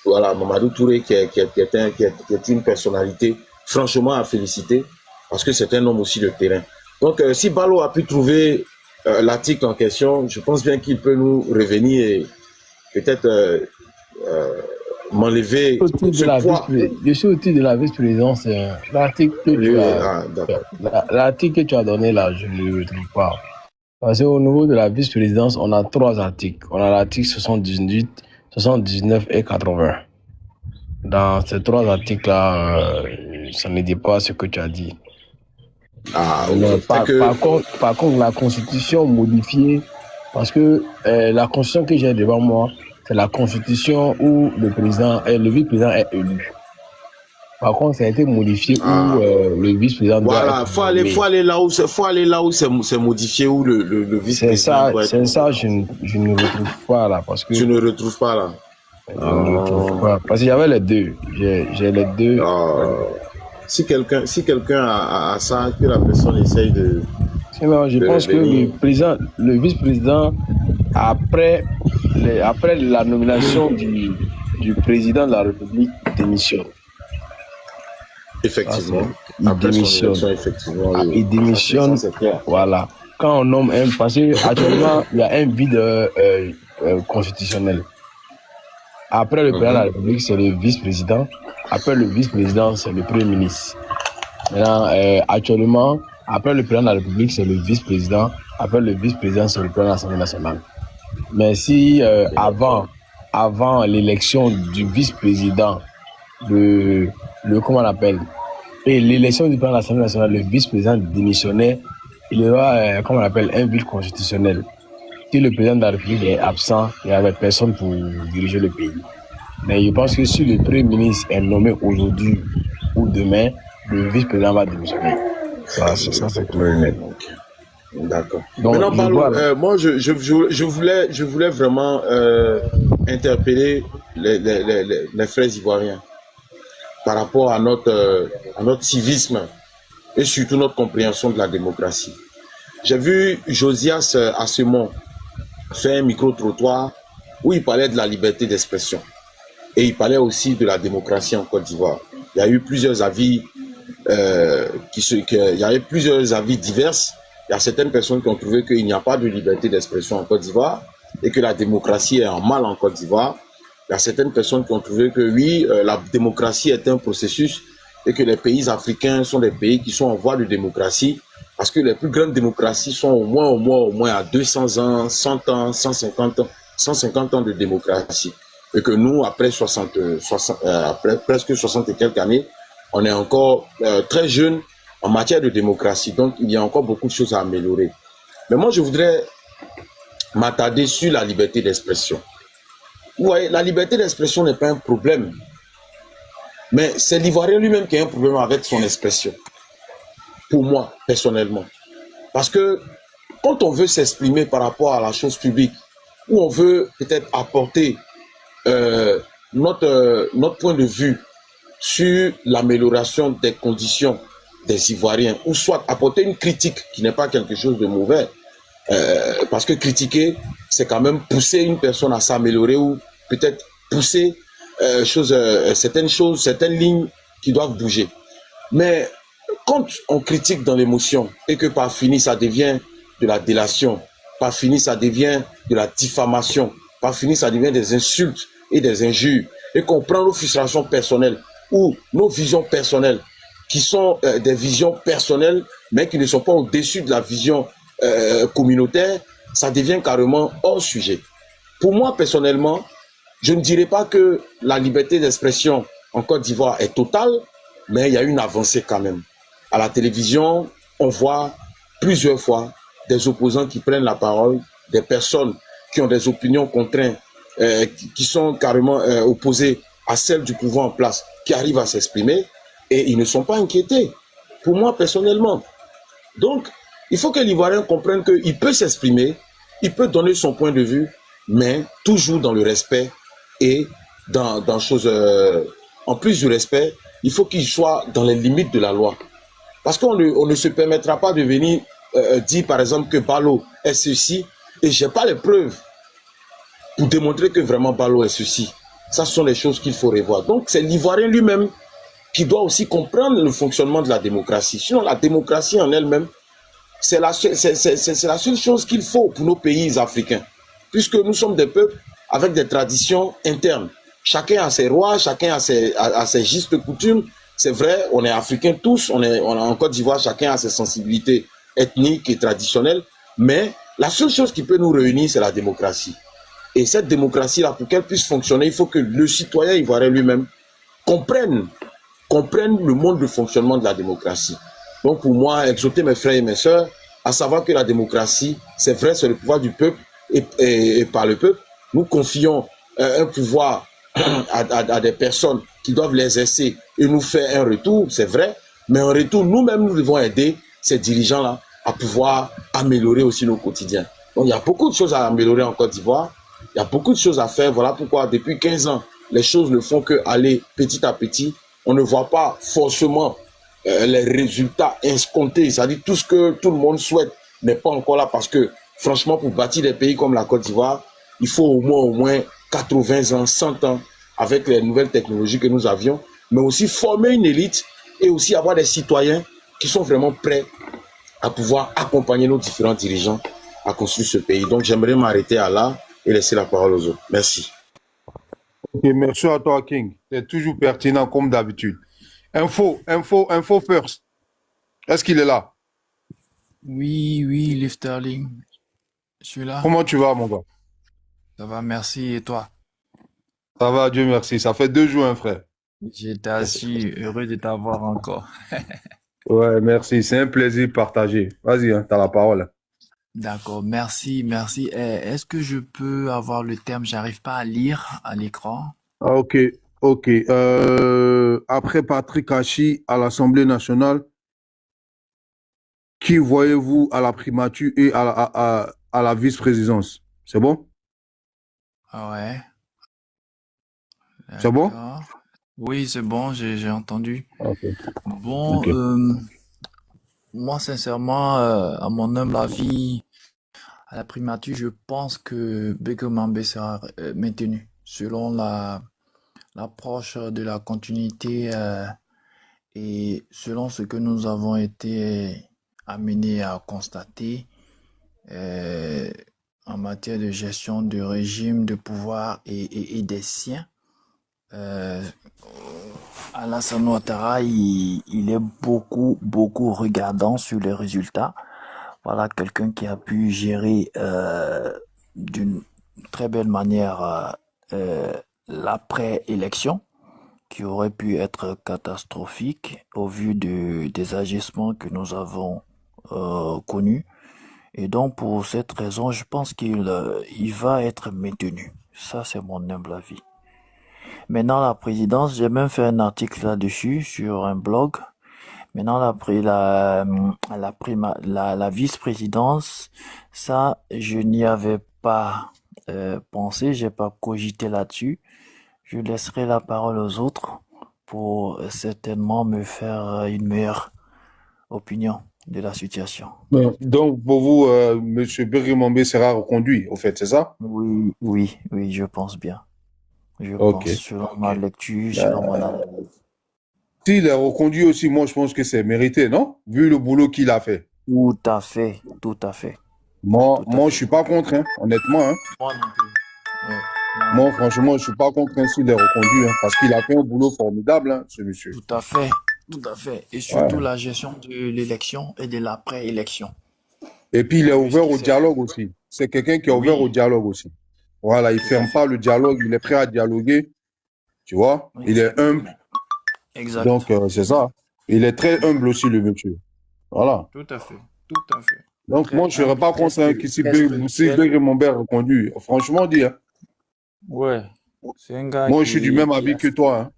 Voilà, Mamadou Touré qui est une personnalité franchement à féliciter parce que c'est un homme aussi de terrain. Donc, si Balo a pu trouver l'article en question, je pense bien qu'il peut nous revenir et peut-être m'enlever ce poids. Je suis au titre de la vice-présidence. L'article que tu as donné là, je ne le retrouve pas. Parce qu'au niveau de la vice-présidence, on a 3 articles. On a l'article 78, 79 et 80. Dans ces 3 articles-là, ça ne dit pas ce que tu as dit. Par contre, la Constitution modifiée, parce que la Constitution que j'ai devant moi, c'est la Constitution où le vice-président est élu. Par contre, ça a été modifié où le vice-président voilà, faut aller là où c'est modifié, où le vice-président c'est ça, je ne retrouve pas là. Parce que tu ne retrouves pas là. Je ne retrouve pas. Parce que j'avais les deux. J'ai les deux. Si quelqu'un a ça, que la personne essaye de... Je pense que le vice-président, après la nomination du président de la République, démissionne. Effectivement. Il démissionne. Voilà. Quand on nomme parce qu'actuellement, il y a un vide constitutionnel. Après le président de la République, c'est le vice-président. Après le vice-président, c'est le premier ministre. Maintenant, actuellement, après le président de la République, c'est le vice-président. Après le vice-président, c'est le président de l'Assemblée nationale. Mais si avant l'élection du vice-président, comment on appelle, et l'élection du président de l'Assemblée nationale, le vice-président démissionnait, il y aura, comment on appelle, un vide constitutionnel. Si le président de la République est absent, il n'y avait personne pour diriger le pays. Mais je pense que si le Premier ministre est nommé aujourd'hui ou demain, le vice-président va démissionner. Ça c'est clair. D'accord. Maintenant, moi, je voulais vraiment interpeller les frères ivoiriens par rapport à notre civisme et surtout notre compréhension de la démocratie. J'ai vu Josias Assemon faire un micro-trottoir où il parlait de la liberté d'expression et il parlait aussi de la démocratie en Côte d'Ivoire. Il y a eu plusieurs avis, divers. Il y a certaines personnes qui ont trouvé qu'il n'y a pas de liberté d'expression en Côte d'Ivoire et que la démocratie est en mal en Côte d'Ivoire. Il y a certaines personnes qui ont trouvé que oui, la démocratie est un processus et que les pays africains sont des pays qui sont en voie de démocratie parce que les plus grandes démocraties sont au moins à 200 ans, 100 ans, 150 ans de démocratie. Et que nous, après presque 60 et quelques années, on est encore très jeunes en matière de démocratie. Donc, il y a encore beaucoup de choses à améliorer. Mais moi, je voudrais m'attarder sur la liberté d'expression. Vous voyez, la liberté d'expression n'est pas un problème. Mais c'est l'Ivoirien lui-même qui a un problème avec son expression. Pour moi, personnellement. Parce que quand on veut s'exprimer par rapport à la chose publique, ou on veut peut-être apporter notre point de vue sur l'amélioration des conditions des Ivoiriens, ou soit apporter une critique qui n'est pas quelque chose de mauvais, parce que critiquer, c'est quand même pousser une personne à s'améliorer ou peut-être pousser certaines lignes qui doivent bouger. Mais quand on critique dans l'émotion et que par fini ça devient de la délation, par fini ça devient de la diffamation, par fini ça devient des insultes et des injures, et qu'on prend nos frustrations personnelles ou nos visions personnelles qui sont des visions personnelles mais qui ne sont pas au-dessus de la vision communautaire, ça devient carrément hors sujet. Pour moi personnellement, je ne dirais pas que la liberté d'expression en Côte d'Ivoire est totale, mais il y a une avancée quand même. À la télévision, on voit plusieurs fois des opposants qui prennent la parole, des personnes qui ont des opinions contraintes, qui sont carrément opposées à celles du pouvoir en place, qui arrivent à s'exprimer et ils ne sont pas inquiétés. Pour moi, personnellement. Donc, il faut que l'Ivoirien comprenne qu'il peut s'exprimer, il peut donner son point de vue, mais toujours dans le respect et dans choses... en plus du respect, il faut qu'il soit dans les limites de la loi. Parce qu'on on ne se permettra pas de venir dire, par exemple, que Balo est ceci, et je n'ai pas les preuves pour démontrer que vraiment Balo est ceci. Ça, ce sont les choses qu'il faut revoir. Donc, c'est l'Ivoirien lui-même qui doit aussi comprendre le fonctionnement de la démocratie. Sinon, la démocratie en elle-même, c'est la seule chose qu'il faut pour nos pays africains. Puisque nous sommes des peuples avec des traditions internes. Chacun a ses rois, chacun a ses justes coutumes. C'est vrai, on est africains tous, on est en Côte d'Ivoire, chacun a ses sensibilités ethniques et traditionnelles. Mais la seule chose qui peut nous réunir, c'est la démocratie. Et cette démocratie-là, pour qu'elle puisse fonctionner, il faut que le citoyen ivoirien lui-même comprenne le mode de fonctionnement de la démocratie. Donc pour moi, exhorter mes frères et mes sœurs à savoir que la démocratie, c'est vrai, c'est le pouvoir du peuple et par le peuple. Nous confions un pouvoir à des personnes qui doivent l'exercer et nous faire un retour, c'est vrai, mais en retour, nous-mêmes, nous devons aider ces dirigeants-là à pouvoir améliorer aussi nos quotidiens. Donc il y a beaucoup de choses à améliorer en Côte d'Ivoire, il y a beaucoup de choses à faire. Voilà pourquoi depuis 15 ans, les choses ne font que aller petit à petit. On ne voit pas forcément les résultats escomptés, c'est-à-dire tout ce que tout le monde souhaite n'est pas encore là, parce que franchement, pour bâtir des pays comme la Côte d'Ivoire, il faut au moins 80 ans, 100 ans avec les nouvelles technologies que nous avions, mais aussi former une élite et aussi avoir des citoyens qui sont vraiment prêts à pouvoir accompagner nos différents dirigeants à construire ce pays. Donc j'aimerais m'arrêter à là et laisser la parole aux autres. Merci. Ok, merci à toi, King. C'est toujours pertinent comme d'habitude. Info first. Est-ce qu'il est là? Oui, Liv Sterling. Je suis là. Comment tu vas, mon gars? Ça va, merci. Et toi? Ça va, Dieu merci. Ça fait 2 jours, hein, frère. J'étais assis, heureux de t'avoir encore. Ouais, merci. C'est un plaisir partagé. Vas-y, hein, t'as la parole. D'accord, merci. Est-ce que je peux avoir le terme? J'arrive pas à lire à l'écran. Ah, ok. Après Patrick Hachi à l'Assemblée nationale, qui voyez-vous à la primature et à la vice-présidence? C'est bon? Ah ouais. C'est bon? D'accord. Oui, c'est bon, j'ai entendu. Ok. Bon, Ok. moi, sincèrement, à mon humble avis, à la primature, je pense que Beko Mambé sera maintenu selon l'approche de la continuité et selon ce que nous avons été amenés à constater en matière de gestion de régime, de pouvoir et des siens. Alassane Ouattara, il est beaucoup regardant sur les résultats. Voilà quelqu'un qui a pu gérer d'une très belle manière l'après-élection, qui aurait pu être catastrophique au vu des agissements que nous avons connus. Et donc, pour cette raison, je pense qu'il va être maintenu. Ça, c'est mon humble avis. Maintenant, la présidence, j'ai même fait un article là-dessus sur un blog. Maintenant, la vice-présidence, ça, je n'y avais pas pensé, j'ai pas cogité là-dessus. Je laisserai la parole aux autres pour certainement me faire une meilleure opinion de la situation. Donc, pour vous, M. Berry-Mambé sera reconduit, au fait, c'est ça? Oui, je pense bien. Je Ok. pense, selon ma lecture, selon mon analyse. S'il est reconduit aussi, moi, je pense que c'est mérité, non? Vu le boulot qu'il a fait. Tout à fait. Moi, je suis pas contre, hein, honnêtement. Hein. Moi non plus. Ouais. Moi, franchement, je suis pas contre s'il est reconduit, hein, parce qu'il a fait un boulot formidable, hein, ce monsieur. Tout à fait. Et surtout la gestion de l'élection et de l'après-élection. Et puis, il est ouvert au dialogue aussi. C'est quelqu'un qui est ouvert au dialogue aussi. Voilà, il ferme pas le dialogue, il est prêt à dialoguer. Tu vois, il est humble. Exact. Donc, c'est ça. Il est très humble aussi, le monsieur. Voilà. Tout à fait. Donc, moi, je ne serais pas contre si Berry-Mambé est reconduit. Franchement dit. Hein. Ouais. C'est un gars moi, je suis du même avis que toi. Hein.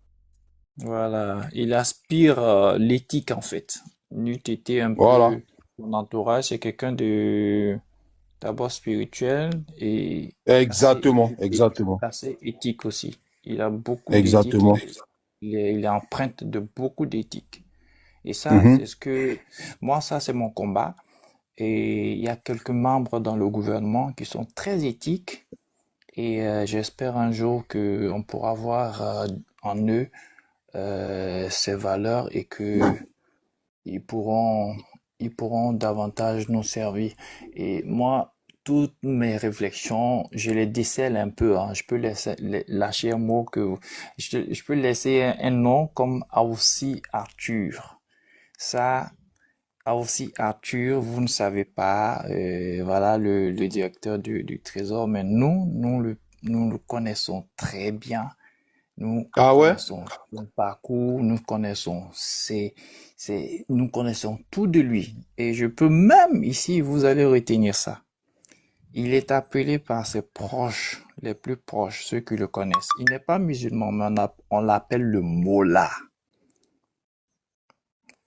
Voilà. Il aspire l'éthique, en fait. N'eût été un peu son entourage, c'est quelqu'un d'abord spirituel et exactement. assez éthique aussi. Il a beaucoup d'éthique. Il est empreinte de beaucoup d'éthique. Et ça, Mhm. c'est ce que, moi, ça, c'est mon combat. Et il y a quelques membres dans le gouvernement qui sont très éthiques. Et j'espère un jour qu'on pourra voir en eux ces valeurs et que ils pourront, ils pourront davantage nous servir. Et moi, toutes mes réflexions, je les décèle un peu, hein. Je peux lâcher un mot je peux laisser un nom comme Aoussi Arthur. Ça, Aoussi Arthur, vous ne savez pas, voilà le directeur du Trésor, mais nous le connaissons très bien. Nous Ah ouais? connaissons son parcours, nous connaissons tout de lui. Et je peux même, ici, vous allez retenir ça. Il est appelé par ses proches, les plus proches, ceux qui le connaissent. Il n'est pas musulman, mais on l'appelle le Mollah,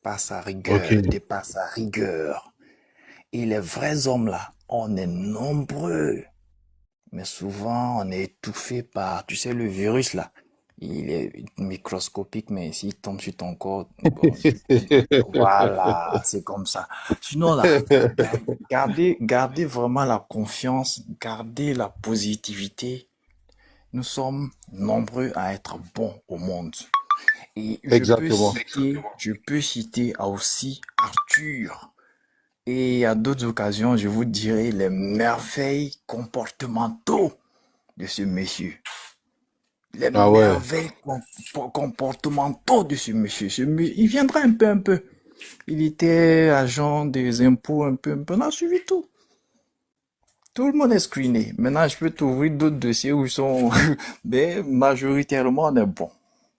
par sa Ok. rigueur, de par sa rigueur. Et les vrais hommes là, on est nombreux, mais souvent on est étouffé par, tu sais, le virus là. Il est microscopique, mais s'il tombe sur ton corps, bon, voilà, c'est comme ça. Sinon là, gardez vraiment la confiance, gardez la positivité. Nous sommes nombreux à être bons au monde. Et Exactement. je peux citer aussi Arthur. Et à d'autres occasions, je vous dirai les merveilles comportementaux de ce monsieur. Les Ah ouais. merveilles comportementaux de ce monsieur. Il viendra un peu. Il était agent des impôts un peu. On a suivi tout. Tout le monde est screené. Maintenant, je peux t'ouvrir d'autres dossiers où ils sont, mais majoritairement, on est bon.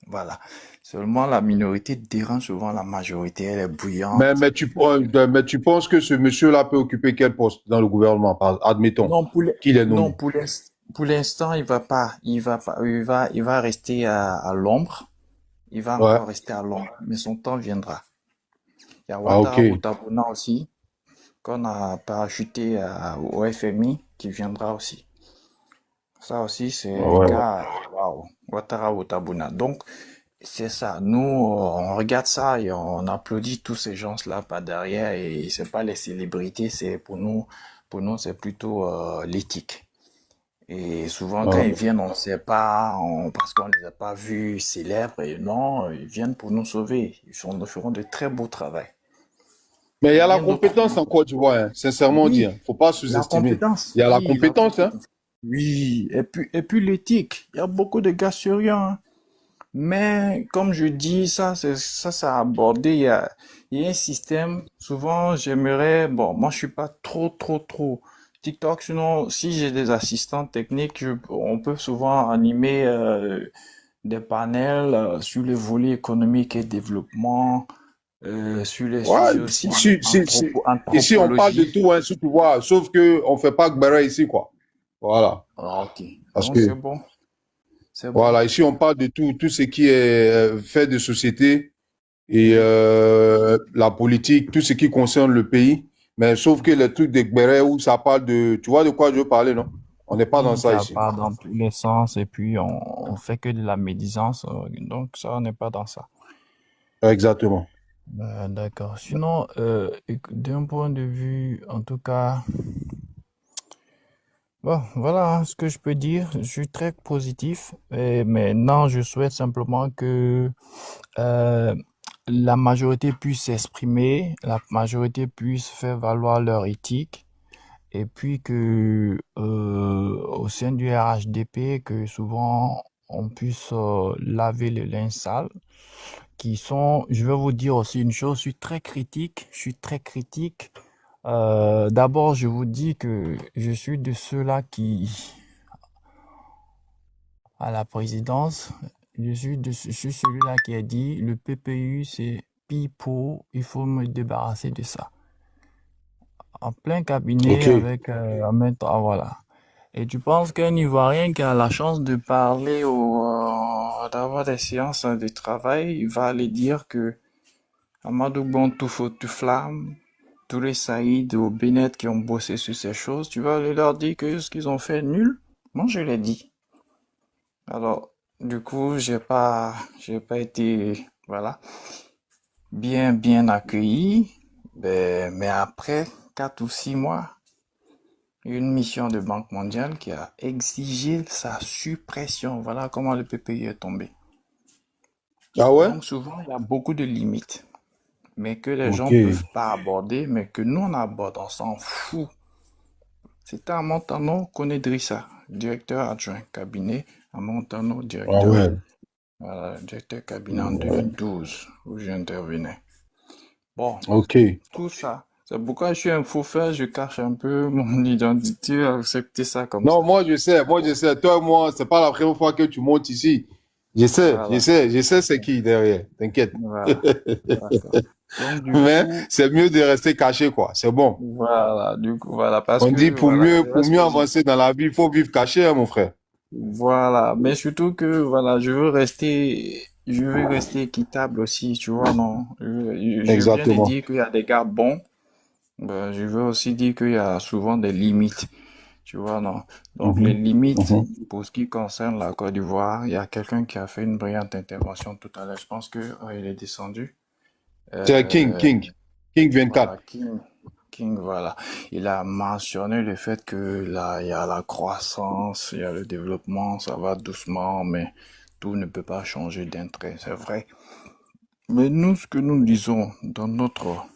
Voilà. Seulement, la minorité dérange souvent la majorité. Elle est bouillante. Mais tu penses que ce monsieur-là peut occuper quel poste dans le gouvernement, admettons, Non, qu'il est nommé? pour l'instant, il va pas. Il va rester à l'ombre. Il va Ouais. encore rester à l'ombre. Mais son temps viendra. Il y a Ah, ok. Ouattara Outabona aussi, qu'on a parachuté au FMI, qui viendra aussi. Ça aussi, c'est Ah un ouais. gars, waouh, Ouattara Outabona. Donc, c'est ça. Nous, on regarde ça et on applaudit tous ces gens-là par derrière. Et c'est pas les célébrités, c'est pour nous, c'est plutôt l'éthique. Et souvent, quand Ah. ils viennent, on ne sait pas, parce qu'on les a pas vus célèbres. Et non, ils viennent pour nous sauver. Ils feront de très beau travail. Mais il y a la Rien d'autre. compétence en Côte d'Ivoire, hein, sincèrement dit. Oui, Faut pas la sous-estimer. compétence. Il y a la Oui, la compétence, hein. compétence. Oui, et puis l'éthique. Il y a beaucoup de gars sérieux, hein. Mais comme je dis, ça a abordé. Il y a un système. Souvent, j'aimerais. Bon, moi, je suis pas trop TikTok. Sinon, si j'ai des assistants techniques, on peut souvent animer des panels sur le volet économique et développement, sur les Ouais, sujets aussi ici, on parle de anthropologie. tout, hein, si tu vois. Sauf que on fait pas Gbera ici, quoi. Voilà. Ah, ok. Parce Donc, que, c'est bon. C'est bon. voilà, ici, on parle de tout ce qui est fait de société et la politique, tout ce qui concerne le pays. Mais sauf que les trucs de Gbera où ça parle de, tu vois de quoi je veux parler, non? On n'est pas dans Oui, ça ça ici. part dans tous les sens et puis on fait que de la médisance. Donc, ça, on n'est pas dans ça. Exactement. D'accord. Sinon, d'un point de vue, en tout cas, bon, voilà hein, ce que je peux dire. Je suis très positif. Et maintenant, je souhaite simplement que la majorité puisse s'exprimer, la majorité puisse faire valoir leur éthique. Et puis que au sein du RHDP, que souvent on puisse laver le linge sale, je vais vous dire aussi une chose, je suis très critique. D'abord, je vous dis que je suis de ceux-là qui, à la présidence, je suis celui-là qui a dit, le PPU c'est pipeau, il faut me débarrasser de ça. En plein cabinet Ok. avec en même temps, voilà. Et tu penses qu'un Ivoirien qui a la chance de parler d'avoir des séances de travail, il va aller dire que Amadou Bon tout feu tout flamme, tous les Saïd ou Bennett qui ont bossé sur ces choses, tu vas aller leur dire que ce qu'ils ont fait est nul? Moi, je l'ai dit. Alors, du coup, j'ai pas été, voilà. bien accueilli. Mais après 4 ou 6 mois, une mission de Banque mondiale qui a exigé sa suppression. Voilà comment le PPI est tombé. Ah ouais? Donc souvent, il y a beaucoup de limites, mais que les gens Ok. ne peuvent pas aborder, mais que nous, on aborde, on s'en fout. C'était à Montano Konedrissa, directeur adjoint cabinet, à Montano, Ah directeur, ouais. directeur cabinet en 2012, où j'intervenais. Bon, Ok. tout ça. C'est pourquoi je suis un faux frère, je cache un peu mon identité, accepter ça comme Non, ça. moi je sais. Toi et moi, c'est pas la première fois que tu montes ici. Je Voilà, sais c'est qui derrière. T'inquiète. voilà, d'accord. Donc du Mais coup, c'est mieux de rester caché, quoi. C'est bon. voilà, parce On dit que, voilà, je pour reste mieux positif. avancer dans la vie, il faut vivre caché, hein, mon frère. Voilà, mais surtout que, voilà, je veux rester équitable aussi, tu vois, non. Je viens de Exactement. dire qu'il y a des gars bons, je veux aussi dire qu'il y a souvent des limites, tu vois, non. Donc, les Mhm. limites, Mhm. pour ce qui concerne la Côte d'Ivoire, il y a quelqu'un qui a fait une brillante intervention tout à l'heure, je pense que, il est descendu. C'est Euh, King voilà, 24. King, voilà. Il a mentionné le fait que là, il y a la croissance, il y a le développement, ça va doucement, mais tout ne peut pas changer d'un trait, c'est vrai. Mais nous, ce que nous disons dans notre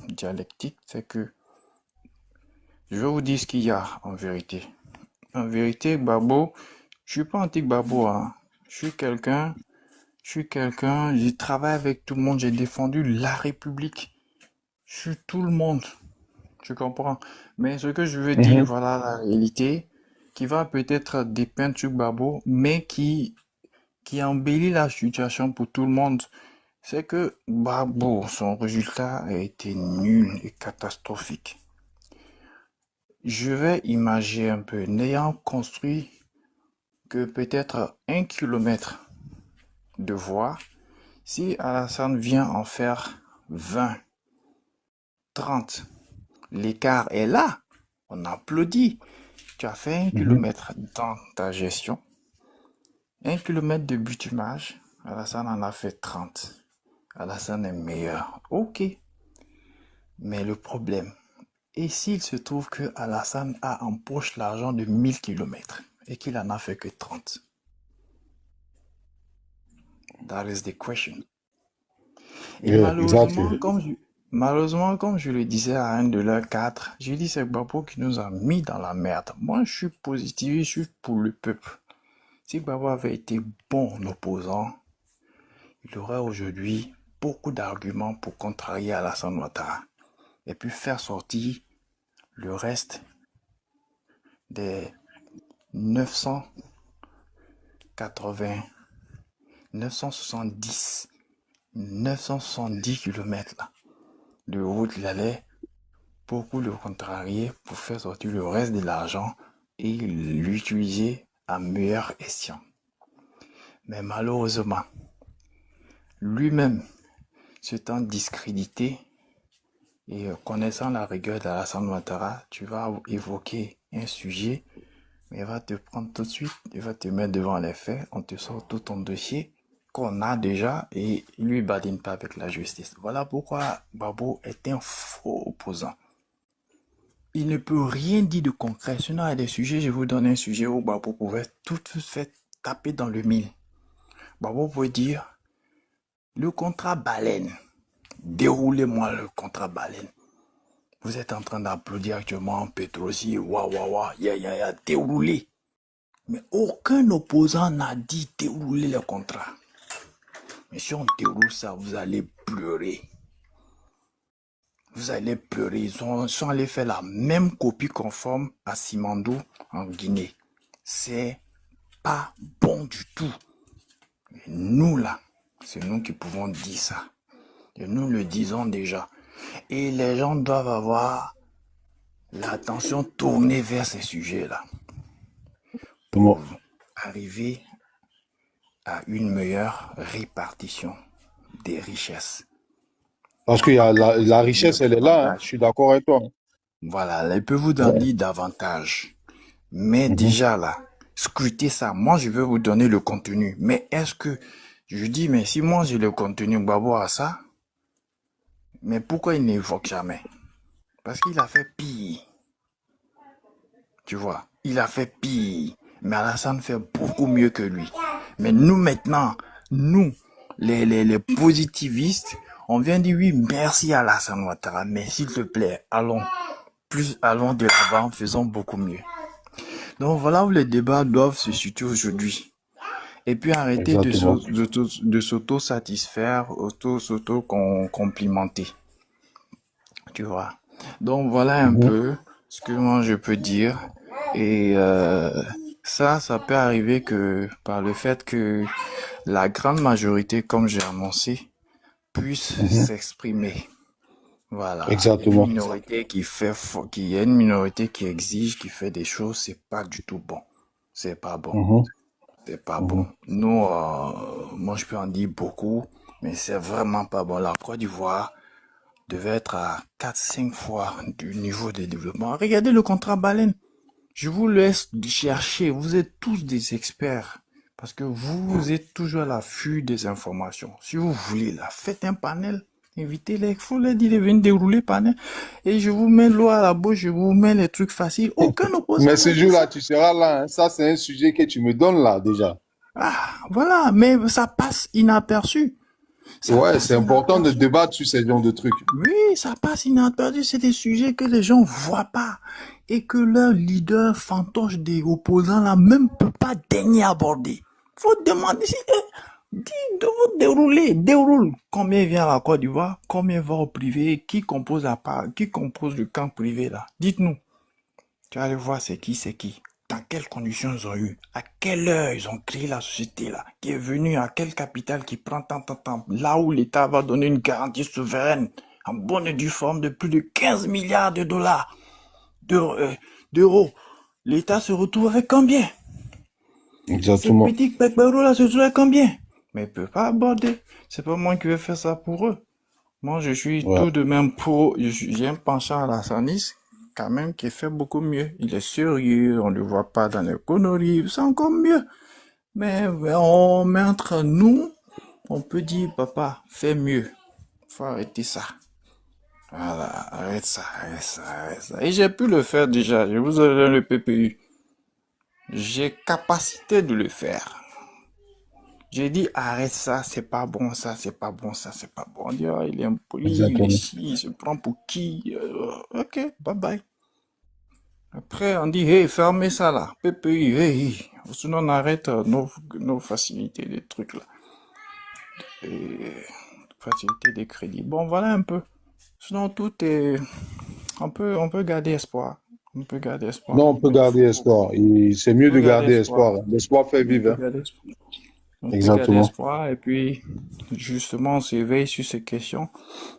dialectique, c'est que je vais vous dire ce qu'il y a en vérité. En vérité, Gbagbo, je suis pas anti-Gbagbo, hein. Je travaille avec tout le monde, j'ai défendu la République. Je suis tout le monde. Tu comprends? Mais ce que je veux dire, Mhm. voilà la réalité, qui va peut-être dépeindre sur Babo, mais qui embellit la situation pour tout le monde, c'est que Babo, son résultat a été nul et catastrophique. Je vais imaginer un peu, n'ayant construit que peut-être 1 kilomètre de voie, si Alassane vient en faire 20, 30, l'écart est là, on applaudit. Tu as fait 1 kilomètre dans ta gestion. 1 kilomètre de bitumage. Alassane en a fait 30. Alassane est meilleur. Ok. Mais le problème, et s'il se trouve que Alassane a en poche l'argent de 1000 kilomètres et qu'il en a fait que 30? That is the question. Et Yeah, exactly. malheureusement, comme je le disais à un de leurs 4, j'ai dit c'est Gbagbo qui nous a mis dans la merde. Moi, je suis positif, je suis pour le peuple. Si Gbagbo avait été bon opposant, il aurait aujourd'hui beaucoup d'arguments pour contrarier Alassane Ouattara et puis faire sortir le reste des 980, 970, 970 km là, de route. Il allait beaucoup le contrarier pour faire sortir le reste de l'argent et l'utiliser à meilleur escient. Mais malheureusement, lui-même s'étant discrédité et connaissant la rigueur d'Alassane Ouattara, tu vas évoquer un sujet, mais il va te prendre tout de suite, il va te mettre devant les faits, on te sort tout ton dossier qu'on a déjà et il lui badine pas avec la justice. Voilà pourquoi Babo est un faux opposant. Il ne peut rien dire de concret. Sinon, il y a des sujets, je vous donne un sujet où Babo pouvait tout de suite taper dans le mille. Babo pouvait dire, le contrat baleine. Déroulez-moi le contrat baleine. Vous êtes en train d'applaudir actuellement en Petrosi, déroulez. Mais aucun opposant n'a dit dérouler le contrat. Mais si on déroule ça, vous allez pleurer. Vous allez pleurer. Ils sont allés faire la même copie conforme à Simandou en Guinée. C'est pas bon du tout. Et nous là, c'est nous qui pouvons dire ça. Et nous le disons déjà. Et les gens doivent avoir l'attention tournée vers ces sujets-là pour arriver à une meilleure répartition des richesses. Parce que la richesse, elle est là, hein. Je suis d'accord avec toi. Voilà, elle peut vous donner davantage. Mais déjà là, scrutez ça. Moi, je vais vous donner le contenu. Mais est-ce que, je dis, mais si moi j'ai le contenu, Babo a ça, Mais pourquoi il n'évoque jamais? Parce qu'il a fait pire. Tu vois, il a fait pire. Mais Alassane fait beaucoup mieux que lui. Mais nous maintenant, nous, les positivistes, on vient dire oui, merci Alassane Ouattara, mais s'il te plaît, allons de l'avant, faisons beaucoup mieux. Donc voilà où les débats doivent se situer aujourd'hui. Et puis arrêter de s'auto-satisfaire, s'auto-complimenter. Tu vois. Donc voilà un peu ce que moi je peux dire. Et ça peut arriver que par le fait que la grande majorité, comme j'ai annoncé, puisse s'exprimer. Voilà. Exactement. Il y a une minorité il y a une minorité qui exige, qui fait des choses, c'est pas du tout bon. C'est pas bon. C'est pas bon. Nous, moi je peux en dire beaucoup, mais c'est vraiment pas bon. La Côte d'Ivoire devait être à 4-5 fois du niveau de développement. Regardez le contrat baleine. Je vous laisse chercher. Vous êtes tous des experts. Parce que vous êtes toujours à l'affût des informations. Si vous voulez, là, faites un panel. Invitez-les. Il faut leur dire de venir dérouler panel. Et je vous mets l'eau à la bouche. Je vous mets les trucs faciles. Aucun opposant. Mais ce jour-là, tu seras là. Hein. Ça, c'est un sujet que tu me donnes là, déjà. Ah, voilà. Mais ça passe inaperçu. Ouais, c'est important de débattre sur ces genres de trucs. Oui, ça passe inaperçu. C'est des sujets que les gens voient pas. Et que leur leader fantoche des opposants là même peut pas daigner aborder. Faut demander si dis de vous déroule. Combien vient à la Côte d'Ivoire? Combien va au privé? Qui compose le camp privé là? Dites-nous. Tu vas aller voir c'est qui. Dans quelles conditions ils ont eu? À quelle heure ils ont créé la société là? Qui est venue à quel capital qui prend tant? Là où l'État va donner une garantie souveraine en bonne et due forme de plus de 15 milliards de dollars. D'euros. L'État se retrouve avec combien? Exactement. Ce petit pépéro là se retrouve avec combien? Mais il peut pas aborder. C'est pas moi qui vais faire ça pour eux. Moi, je suis tout de même pour. J'ai un penchant à la Sanis, quand même, qui fait beaucoup mieux. Il est sérieux, on ne le voit pas dans les conneries, c'est encore mieux. Mais entre nous, on peut dire, papa, fais mieux. Faut arrêter ça. Voilà, arrête ça. Et j'ai pu le faire déjà. Je vous ai donné le PPU. J'ai capacité de le faire. J'ai dit, arrête ça, c'est pas bon, ça, c'est pas bon. On dit, il est impoli, il se prend pour qui? Ok, bye bye. Après, on dit, hey, fermez ça là. PPU, hey. Sinon, on arrête nos facilités, des trucs là. Et facilité des crédits. Bon, voilà un peu. Sinon, tout est... On peut garder espoir. Non, on peut garder espoir. C'est mieux de garder espoir. L'espoir fait vivre. Exactement. Espoir, et puis, justement, on s'éveille sur ces questions.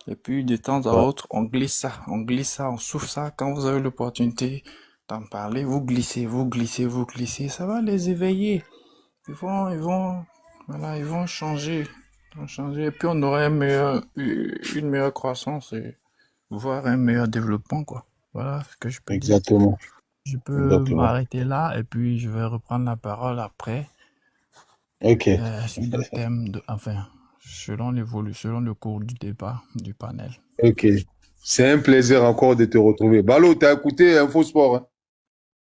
Et puis, de temps à autre, on glisse ça, on souffle ça. Quand vous avez l'opportunité d'en parler, vous glissez. Ça va les éveiller. Ils vont changer. Et puis, on aura une meilleure croissance et voire un meilleur développement, quoi. Voilà ce que je peux dire. Exactement. Je peux m'arrêter là et puis je vais reprendre la parole après. Ok. Sur le thème selon le cours du débat du panel. Ok. C'est un plaisir encore de te retrouver. Balo, t'as écouté Info Sport, hein?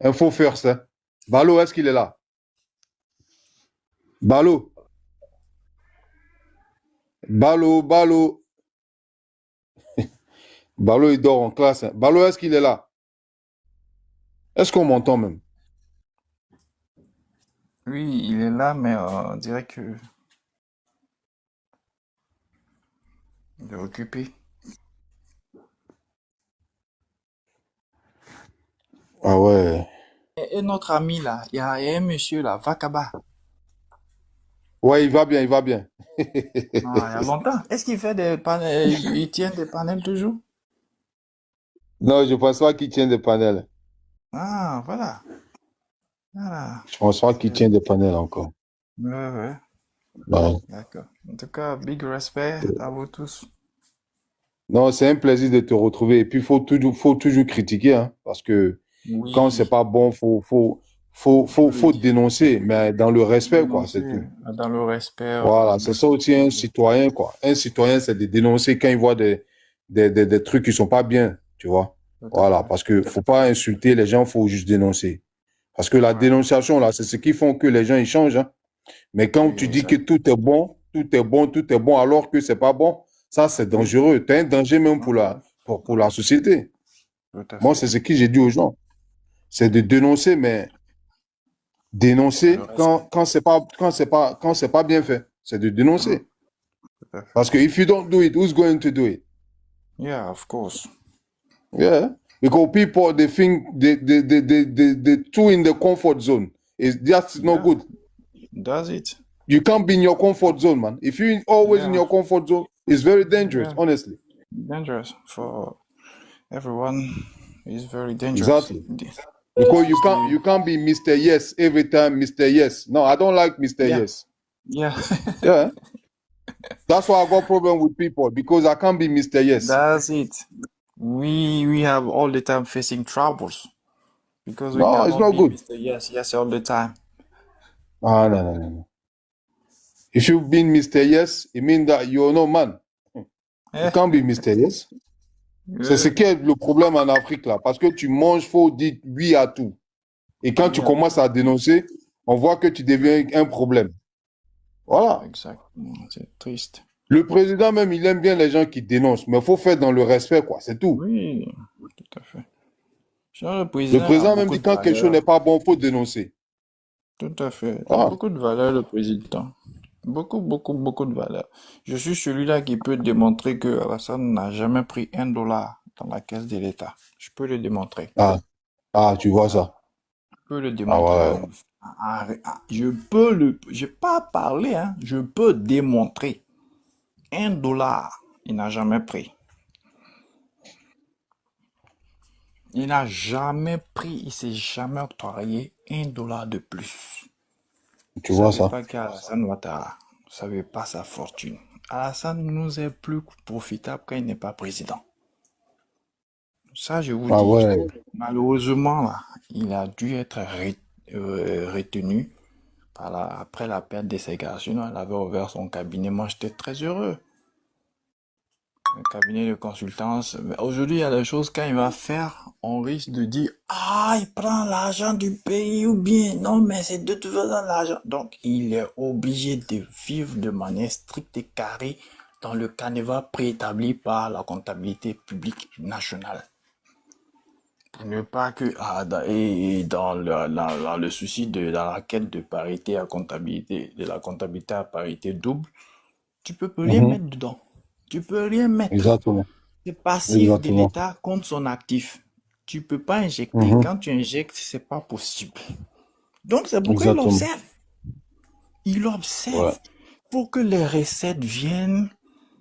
Info First, hein? Balo, est-ce qu'il est là? Balo, Balo, il dort en classe. Hein? Balo, est-ce qu'il est là? Est-ce qu'on m'entend même? Oui, il est là, mais on dirait que il est occupé. Ah ouais. Et notre ami là, il y a un monsieur là, Vakaba. Ouais, il va bien. Il y a longtemps. Est-ce qu'il fait des panels? Il tient des panels toujours? Non, je pense pas qu'il tient des panels. Ah, voilà. Je pense pas qu'il tient des panels encore. Ouais. D'accord. En tout cas, big respect à vous tous. Non, c'est un plaisir de te retrouver. Et puis, faut toujours critiquer, hein, parce que quand c'est pas bon, faut dénoncer, mais dans le respect, quoi, c'est tout. Dans le respect. Voilà, c'est ça aussi un citoyen, quoi. Un citoyen, c'est de dénoncer quand il voit des des trucs qui sont pas bien, tu vois. Voilà, parce que faut pas insulter les gens, faut juste dénoncer. Parce que la dénonciation, là, c'est ce qui font que les gens, ils changent. Hein. Mais quand tu dis que tout est bon, tout est bon, tout est bon, alors que c'est pas bon, ça, c'est dangereux. Tu es un danger même pour la société. Moi, c'est ce que j'ai dit aux gens. C'est de dénoncer, mais dénoncer quand c'est pas bien fait. C'est de dénoncer. Parce que if you don't do it, who's going to do it? Yeah, of course. Yeah. Because people, they think they too in the comfort zone. That's not good. Does it? You can't be in your comfort zone, man. If you're always in your comfort zone, it's very dangerous, honestly. Dangerous for everyone. It's very dangerous. Exactly. Because you can't be Mr. Yes every time, Mr. Yes. No, I don't like Mr. Yes. Yeah. Yeah. That's why I got problem with people, because I can't be Mr. Yes. That's it. We have all the time facing troubles because we No, cannot it's not be good. Mr. Yes all the time. Ah, no. If you've been Mr. Yes, it means that you're no man. You can't be Mr. Yes. C'est ce qui est le problème en Afrique, là. Parce que tu manges faux, dis oui à tout. Et quand tu commences à dénoncer, on voit que tu deviens un problème. Voilà. Exactement. C'est triste. Le président même, il aime bien les gens qui dénoncent, mais il faut faire dans le respect, quoi. C'est tout. Oui, tout à fait. Genre, Le président même dit quand quelque chose n'est pas bon, il faut dénoncer. Tout à fait. Il a beaucoup de valeur, le président. Beaucoup de valeur. Je suis celui-là qui peut démontrer que Alassane n'a jamais pris $1 dans la caisse de l'État. Je peux le démontrer. Ah, tu vois ça. Je peux le démontrer. Je peux j'ai pas parlé, hein. Je peux démontrer. $1, il n'a jamais pris. Il n'a jamais pris, il s'est jamais octroyé $1 de plus. Tu vois ça. Pas qu'Alassane Ouattara ne savait pas sa fortune. Alassane nous est plus profitable quand il n'est pas président. Ça, je vous dis. Malheureusement, là, il a dû être retenu après la perte de ses gars. Sinon, il avait ouvert son cabinet. Moi, j'étais très heureux. Un cabinet de consultance. Mais aujourd'hui, il y a des choses, quand il va faire, on risque de dire « Ah, il prend l'argent du pays » ou bien « Non, mais c'est de toute façon l'argent. » Donc, il est obligé de vivre de manière stricte et carrée dans le canevas préétabli par la comptabilité publique nationale. Pour ne pas que, dans le souci dans la quête de parité à comptabilité, de la comptabilité à parité double, tu peux rien mettre dedans. Tu peux rien mettre. Exactement. C'est passif de l'État contre son actif. Tu peux pas injecter. Quand tu injectes, c'est pas possible. Donc, c'est pourquoi il observe. Il observe. Pour que les recettes viennent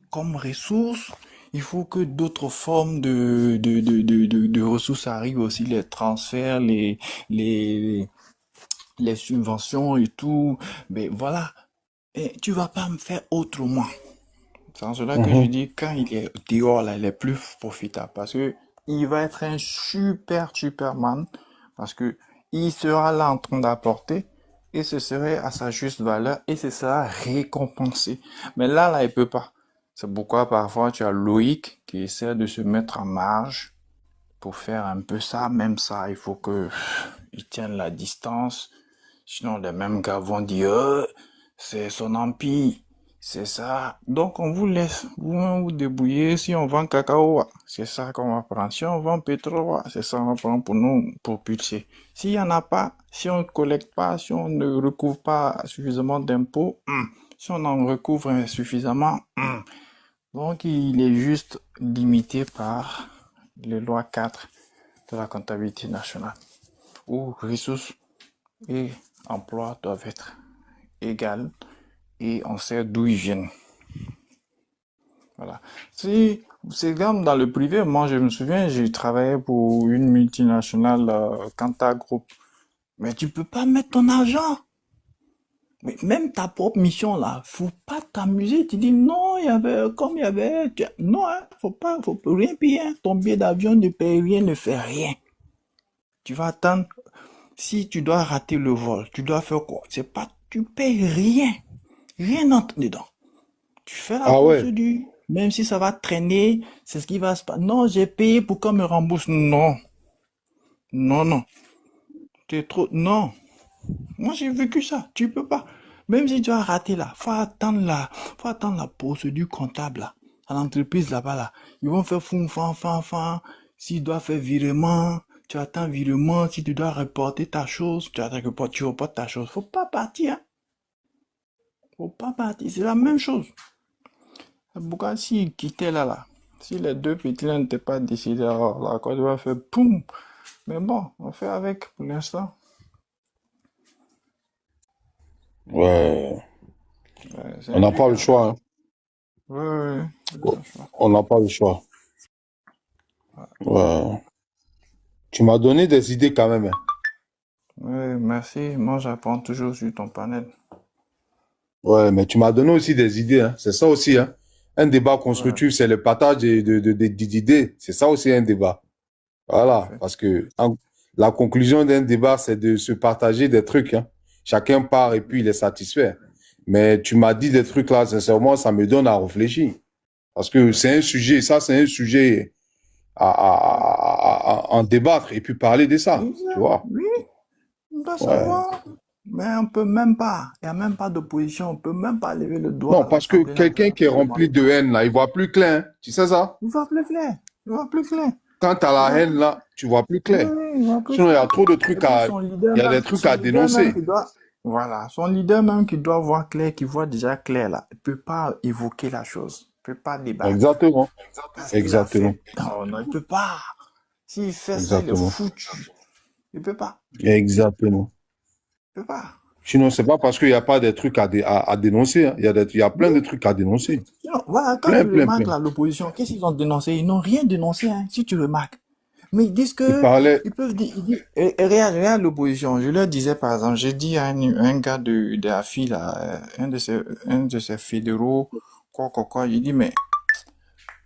comme ressources, il faut que d'autres formes de ressources arrivent aussi, les transferts, les subventions et tout. Mais voilà. Et tu vas pas me faire autrement. C'est en cela que je dis, quand il est dehors, là, il est plus profitable. Parce que il va être un Superman. Parce que il sera là en train d'apporter. Et ce serait à sa juste valeur. Et ce sera récompensé. Mais là, il peut pas. C'est pourquoi parfois tu as Loïc qui essaie de se mettre en marge pour faire un peu ça. Même ça, il faut que il tienne la distance. Sinon, les mêmes gars vont dire, c'est son empire. C'est ça. Donc, on vous laisse. Vous débrouiller. Si on vend cacao, c'est ça qu'on va prendre. Si on vend pétrole, c'est ça qu'on va prendre pour nous, pour pulser. S'il n'y en a pas, si on ne collecte pas, si on ne recouvre pas suffisamment d'impôts, si on en recouvre insuffisamment, donc il est juste limité par les lois 4 de la comptabilité nationale, où ressources et emplois doivent être égales. Et on sait d'où ils viennent. Voilà. Si c'est comme dans le privé, moi je me souviens, j'ai travaillé pour une multinationale, Kanta Group. Mais tu peux pas mettre ton argent. Mais même ta propre mission là, faut pas t'amuser. Tu dis non, non, hein, faut rien payer. Hein. Ton billet d'avion ne paye rien, ne fait rien. Tu vas attendre. Si tu dois rater le vol, tu dois faire quoi? Tu payes rien. Rien dedans. Tu fais la procédure. Même si ça va traîner, c'est ce qui va se passer. Non, j'ai payé pour qu'on me rembourse. Non, non, non. T'es trop. Non. Moi, j'ai vécu ça. Tu peux pas. Même si tu as raté là, faut attendre la procédure comptable là. À l'entreprise là-bas là. Ils vont faire fou, fan. S'ils doivent faire virement, tu attends virement. Si tu dois reporter ta chose, tu reportes ta chose. Faut pas partir, hein. Faut pas partir. C'est la même chose. Pourquoi s'ils quittaient là, si les deux petits là n'étaient pas décidés, alors la Côte d'Ivoire fait poum. Mais bon, on fait avec pour l'instant. Ouais, C'est on n'a pas le injuste. choix, hein. Ouais. On n'a pas le choix. Ouais. Tu m'as donné des idées quand même, hein. Ouais, merci. Moi, j'apprends toujours sur ton panel. Ouais, mais tu m'as donné aussi des idées, hein. C'est ça aussi, hein. Un débat Ouais, constructif, c'est le partage d'idées. C'est ça aussi un débat. Voilà, parfait. parce que la conclusion d'un débat, c'est de se partager des trucs, hein. Chacun part et puis il est satisfait. Mais tu m'as dit des trucs là, sincèrement, ça me donne à réfléchir. Parce que c'est un sujet, ça c'est un sujet à en débattre et puis parler de ça, tu vois. Oui, on doit Ouais. savoir. Mais on peut même pas. Il n'y a même pas d'opposition. On peut même pas lever le doigt Non, à parce que l'Assemblée quelqu'un qui est nationale. rempli de haine là, il voit plus clair, hein. Tu sais ça? Il va plus clair. Il va plus clair. Quand tu as Il la va haine plus là, tu vois plus Oui, clair. il va plus Sinon, il y a clair. trop de Et trucs puis à, son il leader y a des même, trucs à dénoncer. son leader même qui doit voir clair, qui voit déjà clair là, il peut pas évoquer la chose, il peut pas débattre. Exactement. Parce qu'il a Exactement. fait. Non, non, il peut pas. S'il fait ça, il est Exactement. foutu. Il peut pas. Exactement. Il peut pas. Sinon, c'est pas parce qu'il n'y a pas des trucs à dénoncer, hein. Il y a plein de trucs à dénoncer. Sinon, voilà, quand tu remarques là, l'opposition, qu'est-ce qu'ils ont dénoncé? Ils n'ont rien dénoncé, hein, si tu remarques. Mais ils disent Il que, parlait, ils peuvent dire, regarde l'opposition. Je leur disais, par exemple, j'ai dit à un gars de la fille, là, un de ces fédéraux, quoi, il dit, mais,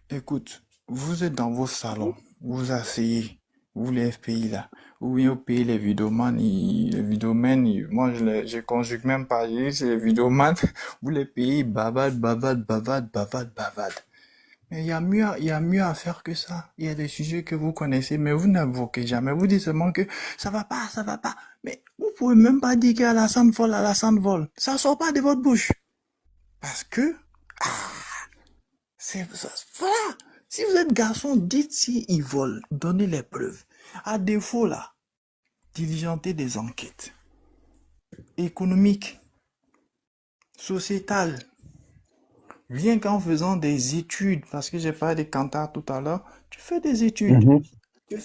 écoute, vous êtes dans vos salons, vous asseyez, vous les FPI, là, ou bien vous payez les vidéomans, moi, je conjugue même pas, je dis, c'est les vidéomans, vous les payez, bavade. Mais il y a mieux à faire que ça. Il y a des sujets que vous connaissez, mais vous n'invoquez jamais. Vous dites seulement que ça va pas. Mais vous pouvez même pas dire qu'Alassane vole. Ça sort pas de votre bouche. Parce que, voilà. Si vous êtes garçon, dites si il vole. Donnez les preuves. À défaut, là, diligentez des enquêtes économiques, sociétales. Rien qu'en faisant des études, parce que j'ai parlé des cantars tout à l'heure, tu fais des études. Mhm. Tu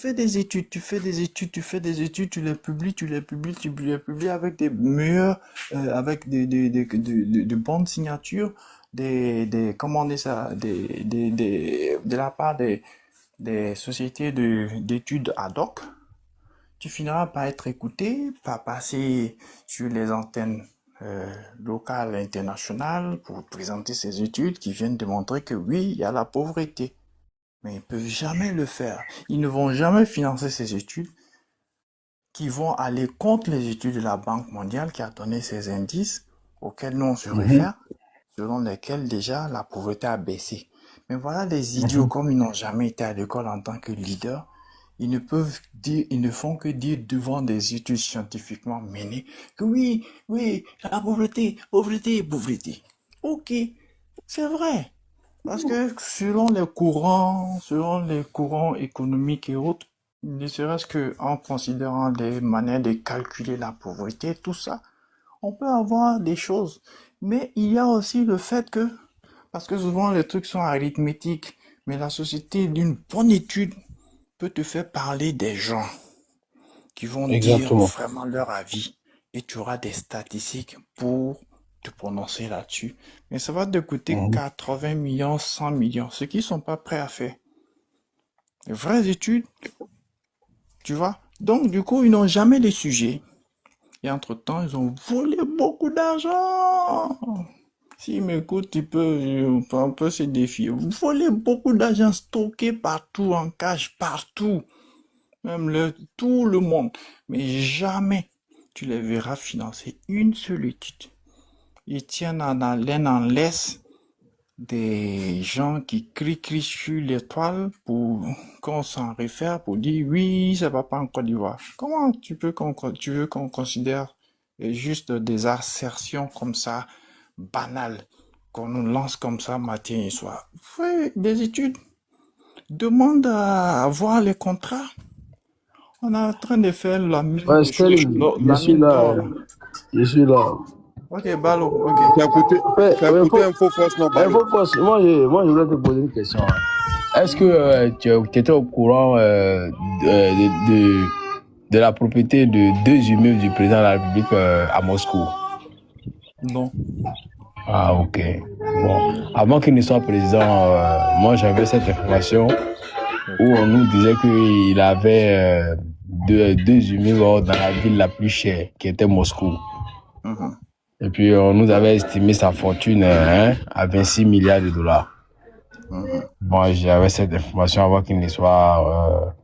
les publies avec des meilleurs, avec de bonnes signatures, comment on dit ça, de la part des sociétés d'études ad hoc. Tu finiras par être écouté, par passer sur les antennes locales et internationales pour présenter ces études qui viennent démontrer que oui, il y a la pauvreté. Mais ils ne peuvent jamais le faire. Ils ne vont jamais financer ces études qui vont aller contre les études de la Banque mondiale qui a donné ces indices auxquels nous on se réfère, selon lesquels déjà la pauvreté a baissé. Mais voilà les idiots, comme ils n'ont jamais été à l'école en tant que leaders, ils ne font que dire devant des études scientifiquement menées que oui, la pauvreté. Ok, c'est vrai. Parce que selon les courants économiques et autres, ne serait-ce que en considérant les manières de calculer la pauvreté, tout ça, on peut avoir des choses. Mais il y a aussi le fait que, parce que souvent les trucs sont arithmétiques, mais la société d'une bonne étude peut te faire parler des gens qui vont dire exactement. vraiment leur avis et tu auras des statistiques pour te prononcer là-dessus. Mais ça va te coûter 80 millions, 100 millions, ce qu'ils sont pas prêts à faire. Les vraies études, tu vois. Donc, du coup, ils n'ont jamais les sujets. Et entre-temps, ils ont volé beaucoup d'argent. S'ils m'écoutent, on peut se défier. Voler beaucoup d'argent stocké partout, en cash, partout. Même tout le monde. Mais jamais tu les verras financer une seule étude. Ils tiennent en haleine, en laisse, des gens qui crient sur l'étoile pour qu'on s'en réfère pour dire oui, ça va pas en Côte d'Ivoire. Comment tu veux qu'on considère juste des assertions comme ça, banales, qu'on nous lance comme ça matin et soir? Fais des études. Demande à voir les contrats. On est en train de faire la mine Ouais, de Sterling, choses, je la suis mine là. d'or. Je suis là. Ok, Balo, ok. Tu as écouté Info Force, non, Balo? Info Force, moi, je voulais te poser une question. Est-ce que tu étais au courant de la propriété de 2 immeubles du président de la République à Moscou? Non. Ah, ok. Bon, avant qu'il ne soit président, moi j'avais cette information où on nous disait qu'il avait deux immeubles dans la ville la plus chère, qui était Moscou. Et puis on nous avait estimé sa fortune à 26 milliards de dollars. Moi j'avais cette information avant qu'il ne soit,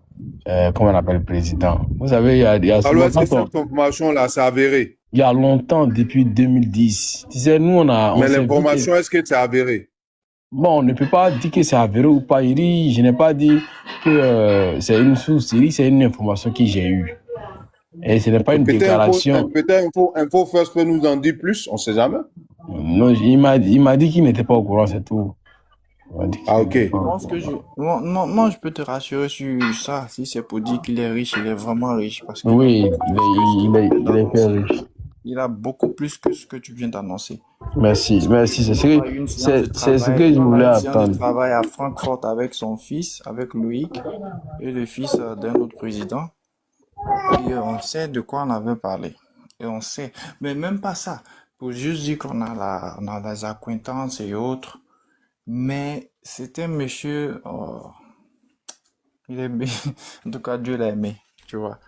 comment on appelle, président. Vous savez, il y a Alors, est-ce que cette information-là s'est avérée? Il y a longtemps, depuis 2010. Tu sais, nous, Mais l'information, est-ce que c'est avéré? Bon, on ne peut pas dire que c'est avéré ou pas. Je n'ai pas dit que c'est une source. C'est une information que j'ai eue. Et ce n'est pas une déclaration. Peut-être Info First peut nous en dire plus, on ne sait jamais. Non, il m'a dit qu'il n'était pas au courant, c'est tout. Ah, ok. Moi, je peux te rassurer sur ça. Si c'est pour dire qu'il est riche, il est vraiment riche. Parce que oui, il est très riche. Il a beaucoup plus que ce que tu viens d'annoncer. Merci. C'est ce que je voulais attendre. Il travaille à Francfort avec son fils, avec Loïc, et le fils d'un autre président. Et on sait de quoi on avait parlé. Et on sait. Mais même pas ça. Pour juste dire qu'on a des acquaintances et autres. Mais c'était un monsieur... Oh, il est bien. En tout cas, Dieu l'a aimé. Tu vois.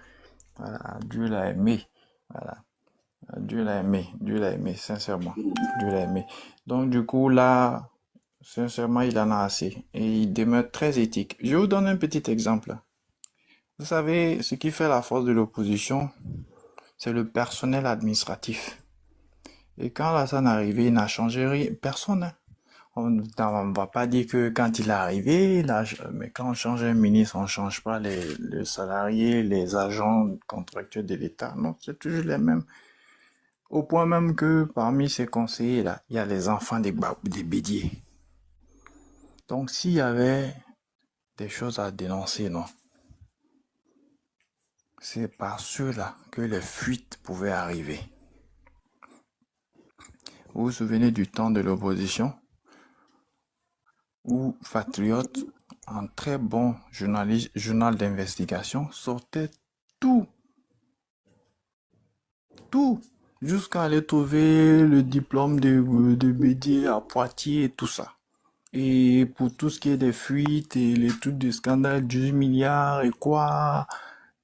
Voilà, Dieu l'a aimé. Voilà. Dieu l'a aimé, sincèrement. Dieu l'a aimé. Donc, du coup, là, sincèrement, il en a assez. Et il demeure très éthique. Je vous donne un petit exemple. Vous savez, ce qui fait la force de l'opposition, c'est le personnel administratif. Et quand Lassane est arrivé, il n'a changé rien. Personne. Hein. On ne va pas dire que quand il est arrivé, là, mais quand on change un ministre, on ne change pas les salariés, les agents contractuels de l'État. Non, c'est toujours les mêmes. Au point même que parmi ces conseillers là, il y a les enfants des bédiers. Donc s'il y avait des choses à dénoncer, non, c'est par ceux-là que les fuites pouvaient arriver. Vous vous souvenez du temps de l'opposition où Patriote, un très bon journal d'investigation, sortait tout, jusqu'à aller trouver le diplôme de Bédier à Poitiers et tout ça. Et pour tout ce qui est des fuites et les trucs de scandale, 18 milliards et quoi,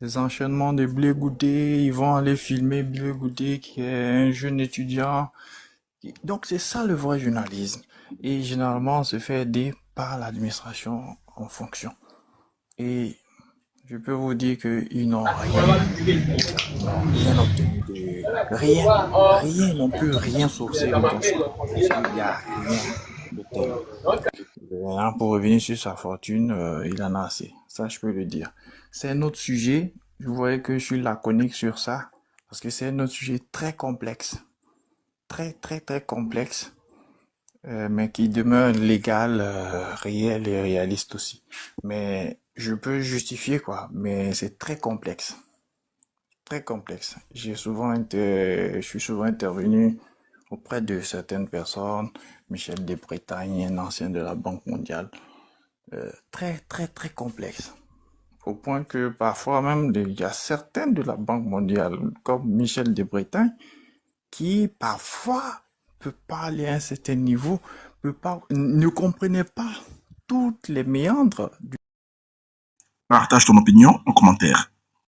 les enchaînements de Blé Goudé, ils vont aller filmer Blé Goudé qui est un jeune étudiant. Donc c'est ça le vrai journalisme. Et généralement on se fait aider par l'administration en fonction. Et je peux vous dire qu'ils n'ont rien obtenu de rien, non plus rien sourcé de tout ça. Parce qu'il n'y a rien de tel. Pour revenir sur sa fortune, il en a assez. Ça, je peux le dire. C'est un autre sujet. Vous voyez que je suis laconique sur ça. Parce que c'est un autre sujet très complexe. Très, très, très complexe. Mais qui demeure légal, réel et réaliste aussi. Mais je peux justifier quoi, mais c'est très complexe. Très complexe. Je suis souvent intervenu auprès de certaines personnes, Michel Desbretagne, un ancien de la Banque mondiale. Très, très, très complexe. Au point que parfois même, il y a certains de la Banque mondiale, comme Michel Desbretagne, qui parfois peut pas aller à un certain niveau, ne comprenait pas toutes les méandres du... Partage ton opinion en commentaire.